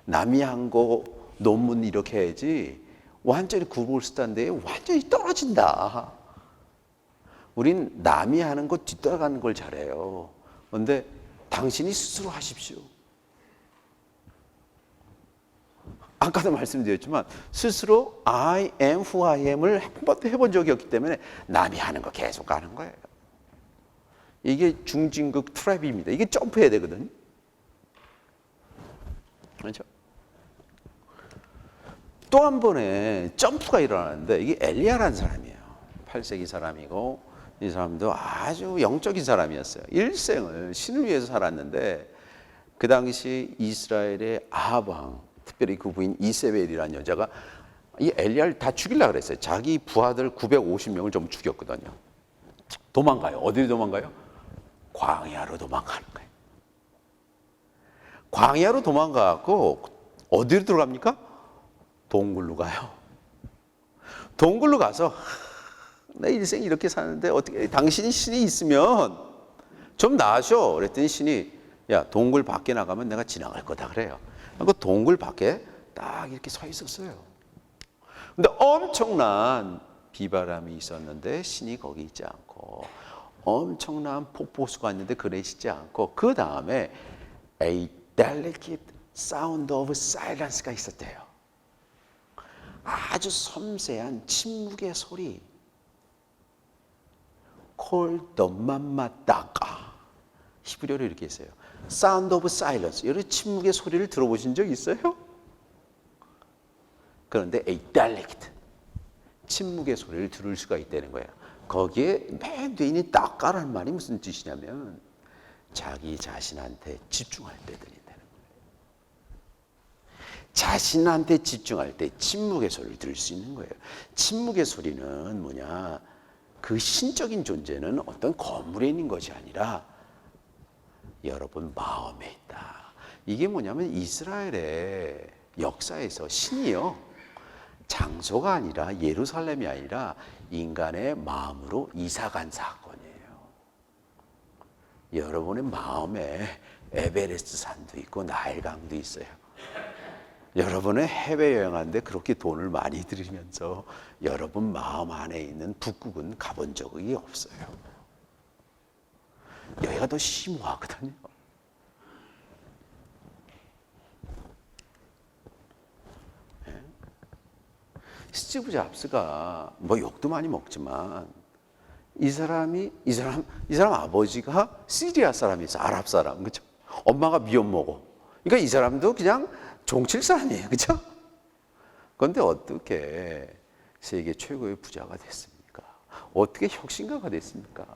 남이 한 거 논문 이렇게 해야지 완전히 글로벌 스탠다드에 완전히 떨어진다. 우린 남이 하는 거 뒤따라가는 걸 잘해요. 그런데 당신이 스스로 하십시오. 아까도 말씀드렸지만 스스로 I am who I am을 한 번도 해본 적이 없기 때문에 남이 하는 거 계속 하는 거예요. 이게 중진극 트랩입니다. 이게 점프해야 되거든요. 그렇죠? 또 한 번에 점프가 일어나는데 이게 엘리야라는 사람이에요. 8세기 사람이고 이 사람도 아주 영적인 사람이었어요. 일생을 신을 위해서 살았는데 그 당시 이스라엘의 아합 왕, 특별히 그 부인 이세벨이라는 여자가 이 엘리야를 다 죽이려고 그랬어요. 자기 부하들 950명을 좀 죽였거든요. 도망가요. 어디로 도망가요? 광야로 도망가는 거예요. 광야로 도망가고 어디로 들어갑니까? 동굴로 가요. 동굴로 가서 내 인생 이렇게 사는데 어떻게 당신이 신이 있으면 좀 나으셔. 그랬더니 신이 야 동굴 밖에 나가면 내가 지나갈 거다 그래요. 그 동굴 밖에 딱 이렇게 서 있었어요. 근데 엄청난 비바람이 있었는데 신이 거기 있지 않고 엄청난 폭포수가 있는데 그래 있지 않고 그 다음에 A delicate sound of silence가 있었대요. 아주 섬세한 침묵의 소리. Call the mammataka. 히브리어로 이렇게 했어요. Sound of silence. 이런 침묵의 소리를 들어보신 적 있어요? 그런데 A delicate. 침묵의 소리를 들을 수가 있다는 거예요. 거기에 맨 뒤에 있는 따까라는 말이 무슨 뜻이냐면 자기 자신한테 집중할 때 들린다는 거예요. 자신한테 집중할 때 침묵의 소리를 들을 수 있는 거예요. 침묵의 소리는 뭐냐? 그 신적인 존재는 어떤 건물에 있는 것이 아니라 여러분 마음에 있다. 이게 뭐냐면 이스라엘의 역사에서 신이요. 장소가 아니라 예루살렘이 아니라 인간의 마음으로 이사간 사건이에요. 여러분의 마음에 에베레스트 산도 있고 나일강도 있어요. 여러분의 해외여행하는데 그렇게 돈을 많이 들이면서 여러분 마음 안에 있는 북극은 가본 적이 없어요. 여기가 더 심오하거든요. 네? 스티브 잡스가 뭐 욕도 많이 먹지만 이 사람 아버지가 시리아 사람이었어. 아랍 사람. 그렇죠? 엄마가 미혼모고. 그러니까 이 사람도 그냥 종칠 사람이에요. 그렇죠? 그런데 어떻게 세계 최고의 부자가 됐습니까? 어떻게 혁신가가 됐습니까?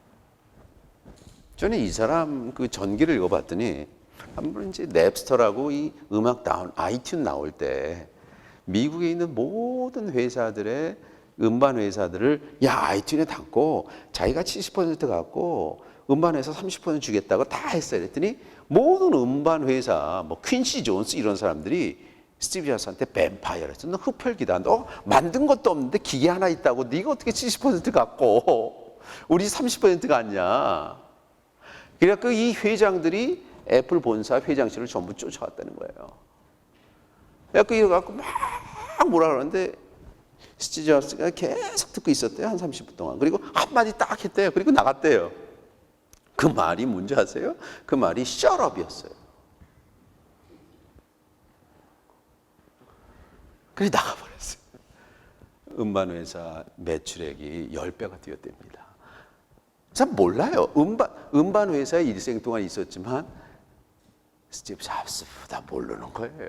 저는 이 사람 그 전기를 읽어봤더니 한번 이제 넵스터라고 이 음악 다운 아이튠 나올 때 미국에 있는 모든 회사들의 음반 회사들을 야 아이튠에 담고 자기가 70% 갖고 음반 회사 30% 주겠다고 다 했어요. 그랬더니 모든 음반 회사 뭐 퀸시 존스 이런 사람들이 스티브 잡스한테 뱀파이어랬어. 너 흡혈귀다. 너 만든 것도 없는데 기계 하나 있다고 네가 어떻게 70% 갖고 우리 30% 갖냐. 그래갖고 이 회장들이 애플 본사 회장실을 전부 쫓아왔다는 거예요. 그래갖고 이래갖고 막 뭐라 그러는데 스티브 잡스가 계속 듣고 있었대요. 한 30분 동안. 그리고 한마디 딱 했대요. 그리고 나갔대요. 그 말이 뭔지 아세요? 그 말이 shut up이었어요. 그래서 나가버렸어요. 음반회사 매출액이 10배가 뛰었답니다. 참 몰라요. 음반회사에 일생 동안 있었지만 스티브 잡스보다 모르는 거예요.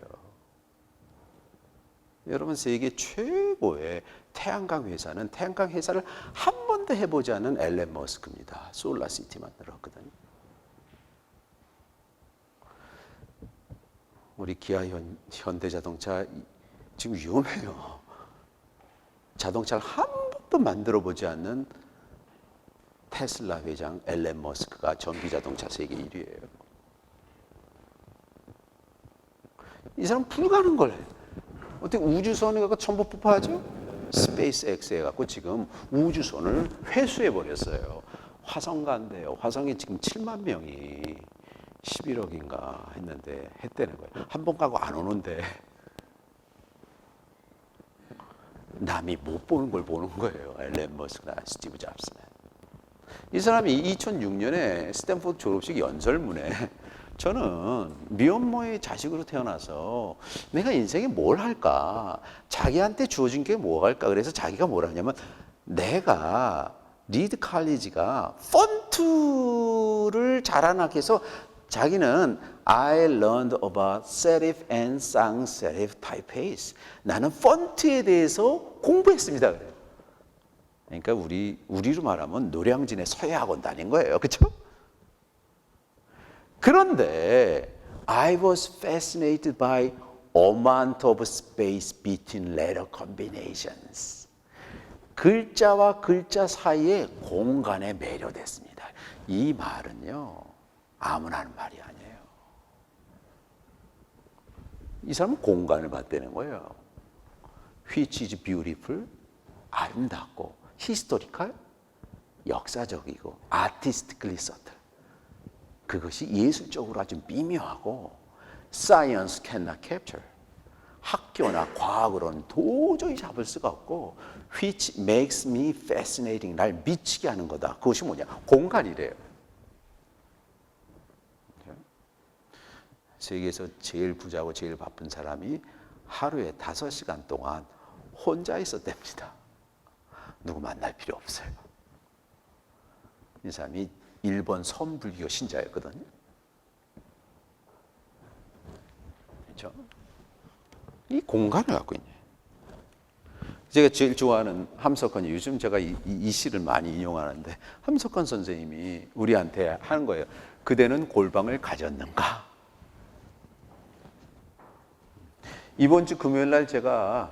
여러분 세계 최고의 태양광 회사는 태양광 회사를 한 번도 해보지 않은 앨런 머스크입니다. 솔라시티 만들었거든요. 우리 기아 현대자동차 지금 위험해요. 자동차를 한 번도 만들어보지 않는 테슬라 회장 앨런 머스크가 전기자동차 세계 1위예요. 이 사람 불가능한 걸 해요. 어떻게 우주선에 갖고 전부 폭파하죠? 스페이스X에 갖고 지금 우주선을 회수해 버렸어요. 화성 간대요. 화성에 지금 7만 명이 11억인가 했는데 했다는 거예요. 한 번 가고 안 오는데 남이 못 보는 걸 보는 거예요. 앨런 머스크나 스티브 잡스는. 이 사람이 2006년에 스탠포드 졸업식 연설문에 저는 미혼모의 자식으로 태어나서 내가 인생에 뭘 할까? 자기한테 주어진 게 뭐 할까? 그래서 자기가 뭐라 하냐면 내가 리드 칼리지가 폰트를 잘하기 해서 자기는 I learned about serif and sans serif typeface. 나는 폰트에 대해서 공부했습니다. 그래요. 그러니까 우리로 말하면 노량진의 서예학원 다닌 거예요. 그렇죠? 그런데 I was fascinated by amount of space between letter combinations. 글자와 글자 사이에 공간에 매료됐습니다. 이 말은요. 아무나 하는 말이 아니에요. 이 사람은 공간을 봤다는 거예요. Which is beautiful, 아름답고 historical, 역사적이고 artistically subtle. 그것이 예술적으로 아주 미묘하고 science cannot capture. 학교나 과학으로는 도저히 잡을 수가 없고 which makes me fascinating. 날 미치게 하는 거다. 그것이 뭐냐? 공간이래요. 세계에서 제일 부자고 제일 바쁜 사람이 하루에 5시간 동안 혼자 있었답니다. 누구 만날 필요 없어요. 이 사람이 일본 선불교 신자였거든요. 그렇죠? 이 공간을 갖고 있네. 제가 제일 좋아하는 함석헌이 요즘 제가 이 시를 많이 인용하는데 함석헌 선생님이 우리한테 하는 거예요. 그대는 골방을 가졌는가? 이번 주 금요일 날 제가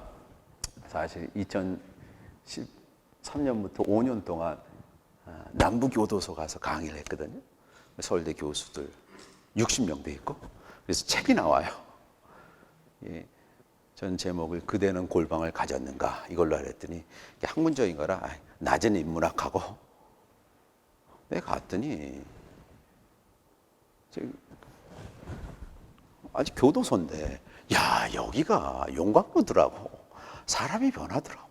사실 2013년부터 5년 동안 남부교도소 가서 강의를 했거든요. 서울대 교수들 60명 돼 있고 그래서 책이 나와요. 예, 전 제목을 그대는 골방을 가졌는가 이걸로 하랬더니 학문적인 거라 낮은 인문학하고 내가 갔더니 아직 교도소인데 야 여기가 용광로더라고. 사람이 변하더라고.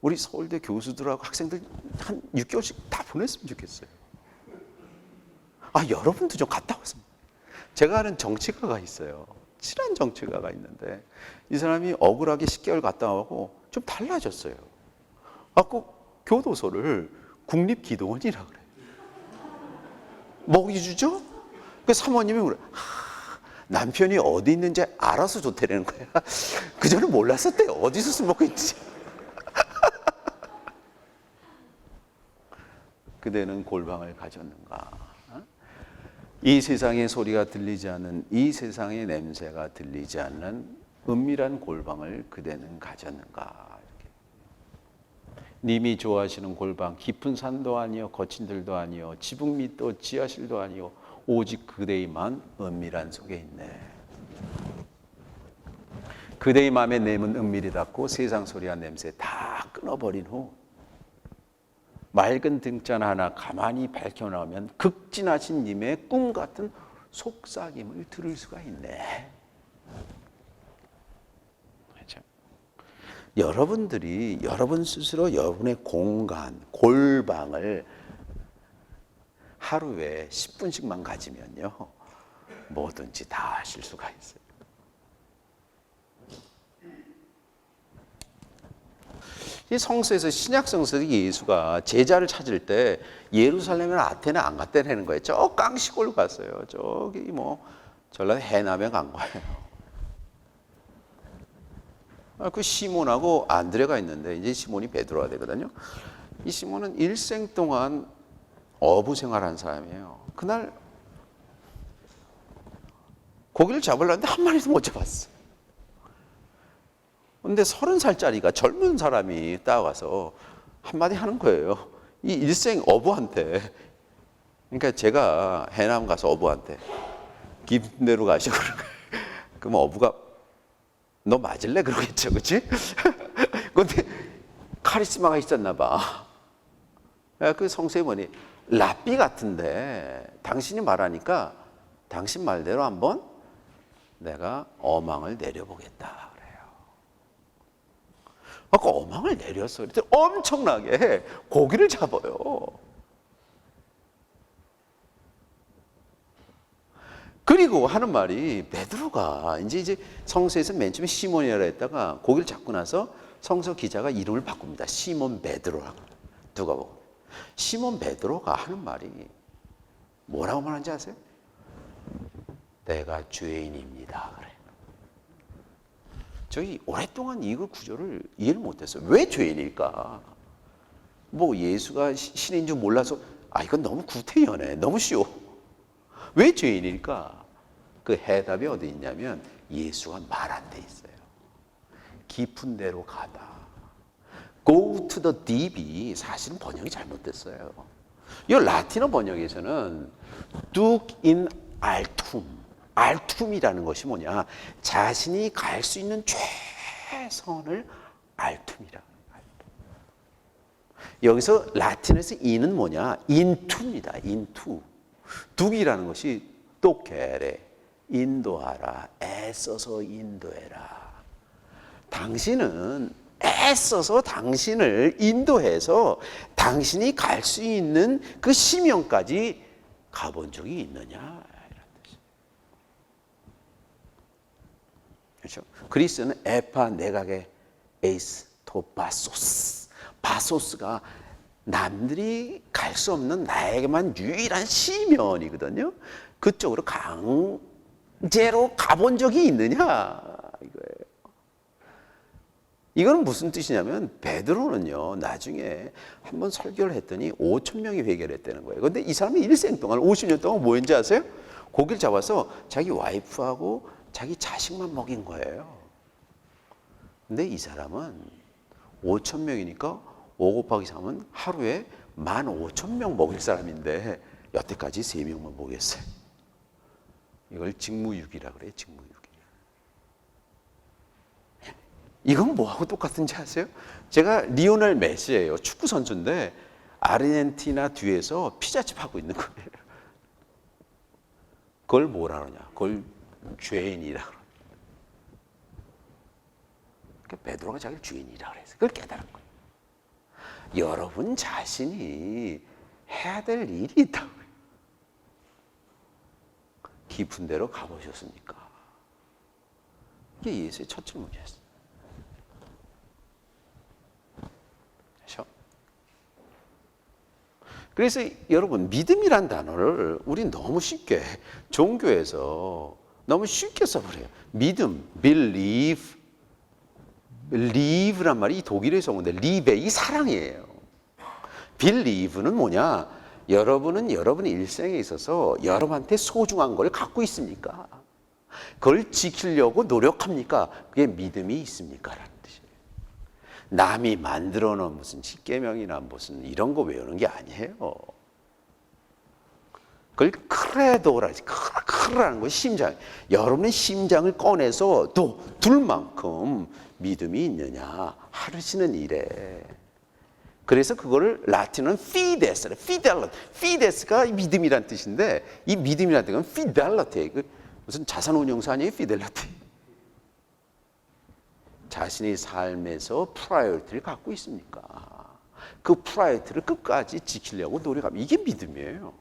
우리 서울대 교수들하고 학생들 한 6개월씩 다 보냈으면 좋겠어요. 여러분도 좀 갔다 왔으면. 제가 아는 정치가가 있어요. 친한 정치가가 있는데 이 사람이 억울하게 10개월 갔다 오고 좀 달라졌어요. 꼭 교도소를 국립기도원이라 그래요. 먹이 주죠? 그 사모님이 그래. 남편이 어디 있는지 알아서 좋다라는 거야. 그전에 몰랐었대. 어디서 술 먹고 있는지. 그대는 골방을 가졌는가? 이 세상의 소리가 들리지 않는, 이 세상의 냄새가 들리지 않는 은밀한 골방을 그대는 가졌는가? 이렇게. 님이 좋아하시는 골방, 깊은 산도 아니요, 거친 들도 아니요, 지붕 밑도 지하실도 아니요, 오직 그대의만 은밀한 속에 있네. 그대의 마음에 내문 은밀히 닫고 세상 소리와 냄새 다 끊어버린 후 맑은 등잔 하나 가만히 밝혀나오면 극진하신 님의 꿈 같은 속삭임을 들을 수가 있네. 그렇죠? 여러분들이 여러분 스스로 여러분의 공간, 골방을 하루에 10분씩만 가지면요, 뭐든지 다 하실 수가 있어요. 이 성서에서, 신약 성서에 예수가 제자를 찾을 때 예루살렘이나 아테네 안 갔다는 거예요. 저 깡시골 갔어요. 저기 뭐 전라도 해남에 간 거예요. 그 시몬하고 안드레가 있는데 이제 시몬이 베드로가 되거든요. 이 시몬은 일생 동안 어부 생활한 사람이에요. 그날 고기를 잡으려는데 한 마리도 못 잡았어. 근데 30살짜리가 젊은 사람이 따와서 한마디 하는 거예요. 이 일생 어부한테. 그러니까 제가 해남 가서 어부한테 김대로 가시고 그러면 어부가 너 맞을래? 그러겠죠. 그치? 근데 카리스마가 있었나 봐. 그 성수의 뭐니? 랍비 같은데 당신이 말하니까 당신 말대로 한번 내가 어망을 내려보겠다. 아까 어망을 내렸어. 그랬더니 엄청나게 고기를 잡아요. 그리고 하는 말이, 베드로가 이제 성서에서 맨 처음에 시몬이라고 했다가 고기를 잡고 나서 성서 기자가 이름을 바꿉니다. 시몬 베드로라고. 누가 보고 시몬 베드로가 하는 말이 뭐라고 말하는지 아세요? 내가 죄인입니다. 그래. 저희 오랫동안 이걸 구조를 이해를 못했어요. 왜 죄인일까? 뭐 예수가 신인 줄 몰라서, 이건 너무 구태연해. 너무 쉬워. 왜 죄인일까? 그 해답이 어디 있냐면 예수가 말한 데 있어요. 깊은 데로 가다. Go to the deep이 사실은 번역이 잘못됐어요. 이 라틴어 번역에서는 duc in altum. 알툼이라는 것이 뭐냐? 자신이 갈 수 있는 최선을 알툼이라. 여기서 라틴에서 인은 뭐냐? 인투입니다. 인투. 둑이라는 것이 또케레, 인도하라, 애써서 인도해라. 당신은 애써서 당신을 인도해서 당신이 갈 수 있는 그 심령까지 가본 적이 있느냐? 그렇죠? 그리스는 에파 네가게 에이스 토바소스. 바소스가 남들이 갈 수 없는 나에게만 유일한 시면이거든요. 그쪽으로 강제로 가본 적이 있느냐 이거예요. 이거는 무슨 뜻이냐면 베드로는요, 나중에 한번 설교를 했더니 5천 명이 회개를 했다는 거예요. 그런데 이 사람이 일생 동안 50년 동안 뭐 했는지 아세요? 고기를 잡아서 자기 와이프하고 자기 자식만 먹인 거예요. 근데 이 사람은 5천 명이니까 5 곱하기 3은 하루에 15,000명 먹일 사람인데 여태까지 3명만 먹였어요. 이걸 직무유기라고 그래요. 직무유기. 이건 뭐하고 똑같은지 아세요? 제가 리오넬 메시예요. 축구 선수인데 아르헨티나 뒤에서 피자집 하고 있는 거예요. 그걸 뭐라 그러냐? 그걸 죄인이라 그러냐. 그러니까 베드로가 자기를 죄인이라 그랬어요. 그걸 깨달은 거예요. 여러분 자신이 해야 될 일이 있다고요. 깊은 데로 가보셨습니까? 이게 예수의 첫 질문이었어요. 그렇죠? 그래서 여러분 믿음이란 단어를 우리 너무 쉽게 종교에서 너무 쉽게 써버려요. 믿음, believe, believe란 말이 독일에서 온 건데 live의 이 사랑이에요. believe는 뭐냐? 여러분은 여러분의 일생에 있어서 여러분한테 소중한 걸 갖고 있습니까? 그걸 지키려고 노력합니까? 그게 믿음이 있습니까? 라는 뜻이에요. 남이 만들어 놓은 무슨 십계명이나 무슨 이런 거 외우는 게 아니에요. 그걸 크레도라지. 크라는 건 심장. 여러분의 심장을 꺼내서 또 둘 만큼 믿음이 있느냐 하시는 일에. 그래서 그거를 라틴어는 fides, fideles가 믿음이란 뜻인데 이 믿음이란 뜻은 fidelity. 무슨 자산운용사 아니에요? fidelity. 자신의 삶에서 프라이어티를 갖고 있습니까? 그 프라이어티를 끝까지 지키려고 노력하면 이게 믿음이에요.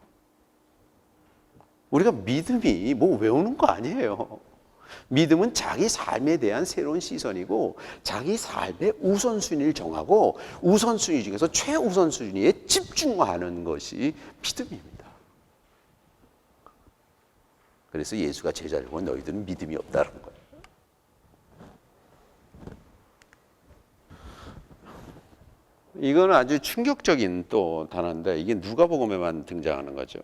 우리가 믿음이 뭐 외우는 거 아니에요. 믿음은 자기 삶에 대한 새로운 시선이고 자기 삶의 우선순위를 정하고 우선순위 중에서 최우선순위에 집중하는 것이 믿음입니다. 그래서 예수가 제자를 보고 너희들은 믿음이 없다는 거예요. 이건 아주 충격적인 또 단어인데 이게 누가복음에만 등장하는 거죠.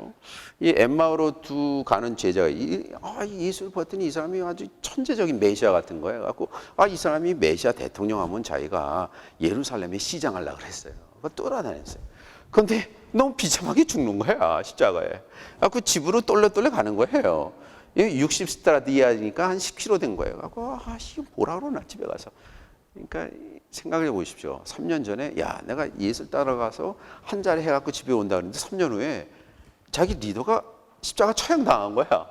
이 엠마오로 두 가는 제자가 예수를 봤더니 이 사람이 아주 천재적인 메시아 같은 거예요. 갖고 이 사람이 메시아 대통령 하면 자기가 예루살렘에 시장하려고 그랬어요. 돌아다녔어요. 그런데 너무 비참하게 죽는 거야 십자가에. 갖고 집으로 똘레똘레 가는 거예요. 60스타디아니까 한 10km 된 거예요. 갖고 이거 뭐라 그러나 집에 가서. 그러니까 생각을 해보십시오. 3년 전에 내가 예수를 따라가서 한 자리 해갖고 집에 온다 그랬는데 3년 후에 자기 리더가 십자가 처형당한 거야.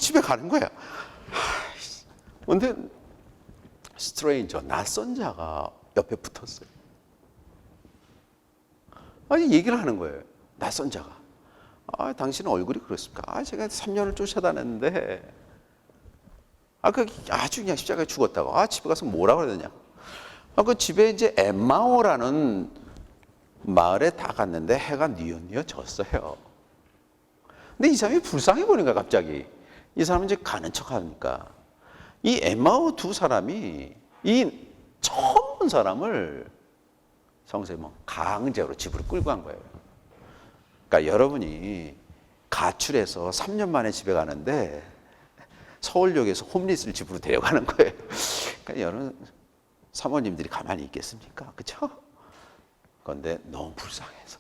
집에 가는 거야. 근데 스트레인저, 낯선 자가 옆에 붙었어요. 얘기를 하는 거예요. 낯선 자가. 당신은 얼굴이 그렇습니까? 제가 3년을 쫓아다녔는데 아주 그냥 십자가에 죽었다고. 집에 가서 뭐라고 그러느냐. 그 집에 이제 엠마오라는 마을에 다 갔는데 해가 뉘엿뉘엿 졌어요. 근데 이 사람이 불쌍해 보이는 거야, 갑자기. 이 사람은 이제 가는 척 하니까. 이 엠마오 두 사람이 이 처음 본 사람을 성세모 강제로 집으로 끌고 간 거예요. 그러니까 여러분이 가출해서 3년 만에 집에 가는데 서울역에서 홈리스를 집으로 데려가는 거예요. 그러니까 여러분 사모님들이 가만히 있겠습니까? 그렇죠? 그런데 너무 불쌍해서.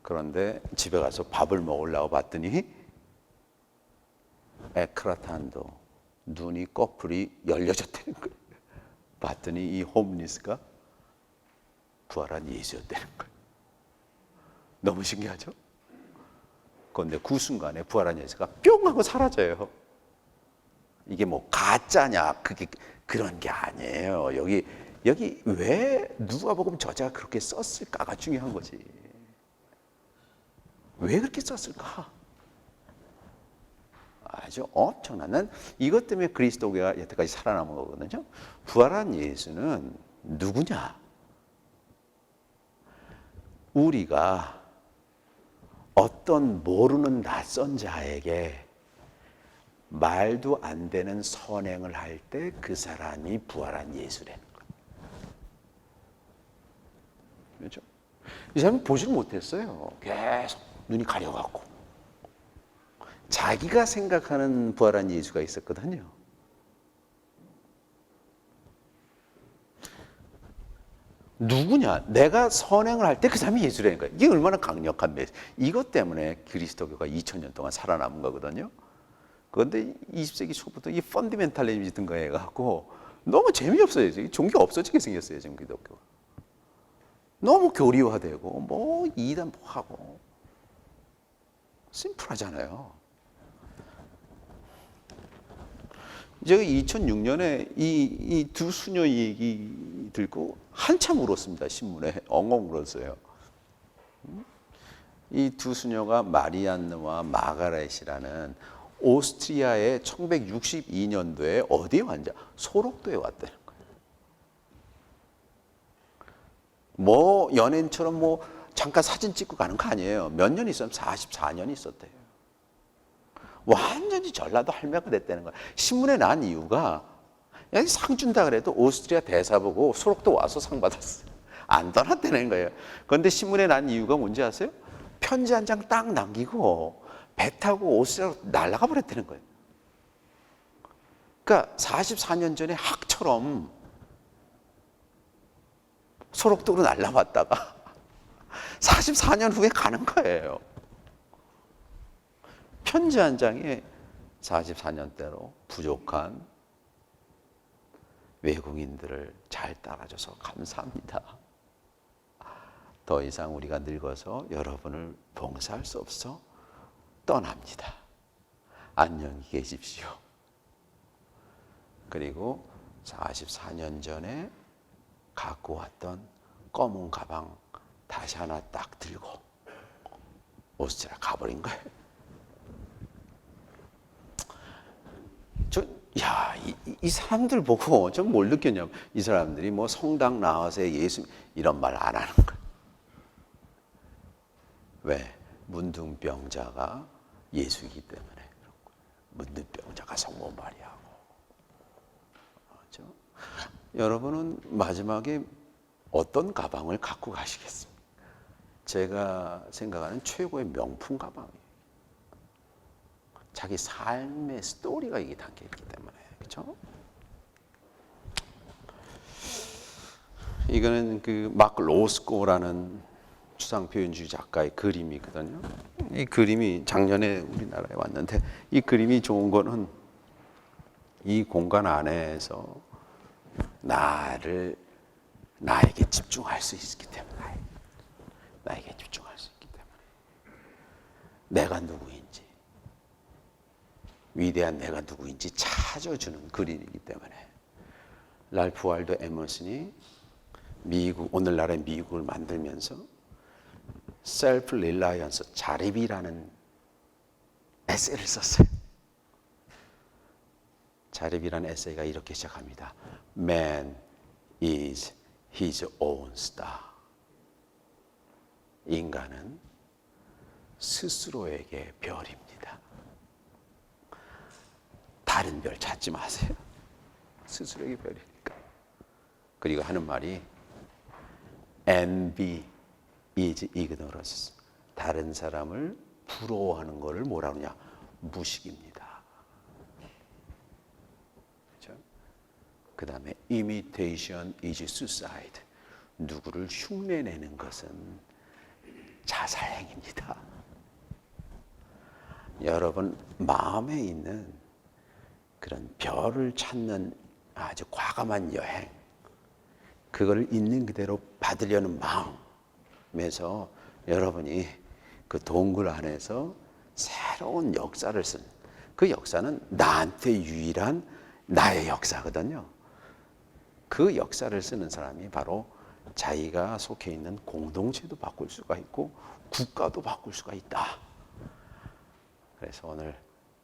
그런데 집에 가서 밥을 먹으려고 봤더니 에크라탄도 눈이 꺼풀이 열려졌다는 거예요. 봤더니 이 홈리스가 부활한 예수였다는 거예요. 너무 신기하죠? 그런데 그 순간에 부활한 예수가 뿅 하고 사라져요. 이게 뭐 가짜냐 그게 그런 게 아니에요. 여기 왜 누가복음 저자가 그렇게 썼을까가 중요한 거지. 왜 그렇게 썼을까? 아주 엄청난, 난 이것 때문에 그리스도교가 여태까지 살아남은 거거든요. 부활한 예수는 누구냐? 우리가 어떤 모르는 낯선 자에게 말도 안 되는 선행을 할 때 그 사람이 부활한 예수라는 거예요. 그렇죠? 이 사람은 보지를 못했어요. 계속 눈이 가려갖고. 자기가 생각하는 부활한 예수가 있었거든요. 누구냐? 내가 선행을 할 때 그 사람이 예수라는 거예요. 이게 얼마나 강력한 메시지. 이것 때문에 그리스도교가 2000년 동안 살아남은 거거든요. 그런데 20세기 초부터 이 펀디멘탈리즘 등거해갖고 너무 재미없어요. 종교 없어지게 생겼어요. 지금 기독교가. 너무 교리화되고 뭐 이단하고 심플하잖아요. 제가 2006년에 이 두 수녀 얘기 듣고 한참 울었습니다. 신문에 엉엉 울었어요. 이 두 수녀가 마리안느와 마가렛이라는 오스트리아의 1962년도에 어디에 왔냐? 소록도에 왔다는 거예요. 뭐 연예인처럼 뭐 잠깐 사진 찍고 가는 거 아니에요. 몇 년 있었으면 44년 있었대요. 완전히 전라도 할매가 됐다는 거야. 신문에 난 이유가 상 준다 그래도 오스트리아 대사 보고 소록도 와서 상 받았어. 안 떠났다는 거예요. 그런데 신문에 난 이유가 뭔지 아세요? 편지 한 장 딱 남기고 배 타고 오스트리아로 날아가 버렸다는 거예요. 그러니까 44년 전에 학처럼 소록도로 날아왔다가 44년 후에 가는 거예요. 편지 한 장에 44년대로 부족한 외국인들을 잘 따라줘서 감사합니다. 더 이상 우리가 늙어서 여러분을 봉사할 수 없어 떠납니다. 안녕히 계십시오. 그리고 44년 전에 갖고 왔던 검은 가방 다시 하나 딱 들고 오스트리아 가버린 거예요. 이 사람들 보고 전 뭘 느꼈냐면 이 사람들이 뭐 성당 나와서 예수 이런 말 안 하는 거예요. 왜? 문둥병자가 예수이기 때문에. 문둥병자가 성모 마리아고. 그렇죠? 여러분은 마지막에 어떤 가방을 갖고 가시겠습니까? 제가 생각하는 최고의 명품 가방이에요. 자기 삶의 스토리가 이게 담겨 있기 때문에. 그렇죠? 이거는 그 마크 로스코라는 추상 표현주의 작가의 그림이거든요. 이 그림이 작년에 우리나라에 왔는데 이 그림이 좋은 거는 이 공간 안에서 나에게 집중할 수 있기 때문에 나에게 집중할 수 있기 때문에 내가 누구인지 위대한 내가 누구인지 찾아주는 그림이기 때문에 랄프 월도 에머슨이 오늘날의 미국을 만들면서 셀프 릴라이언스 자립이라는 에세이를 썼어요. 자립이라는 에세이가 이렇게 시작합니다. Man is his own star. 인간은 스스로에게 별입니다. 다른 별 찾지 마세요. 스스로에게 별이니까. 그리고 하는 말이 envy is ignorance. 다른 사람을 부러워하는 것을 뭐라 그러냐? 무식입니다. 그렇죠? 그 다음에 imitation is suicide. 누구를 흉내내는 것은 자살행위입니다. 여러분 마음에 있는 그런 별을 찾는 아주 과감한 여행, 그걸 있는 그대로 받으려는 마음에서 여러분이 그 동굴 안에서 새로운 역사를 쓴, 그 역사는 나한테 유일한 나의 역사거든요. 그 역사를 쓰는 사람이 바로 자기가 속해 있는 공동체도 바꿀 수가 있고 국가도 바꿀 수가 있다. 그래서 오늘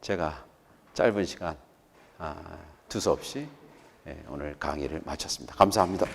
제가 짧은 시간 두서없이 오늘 강의를 마쳤습니다. 감사합니다.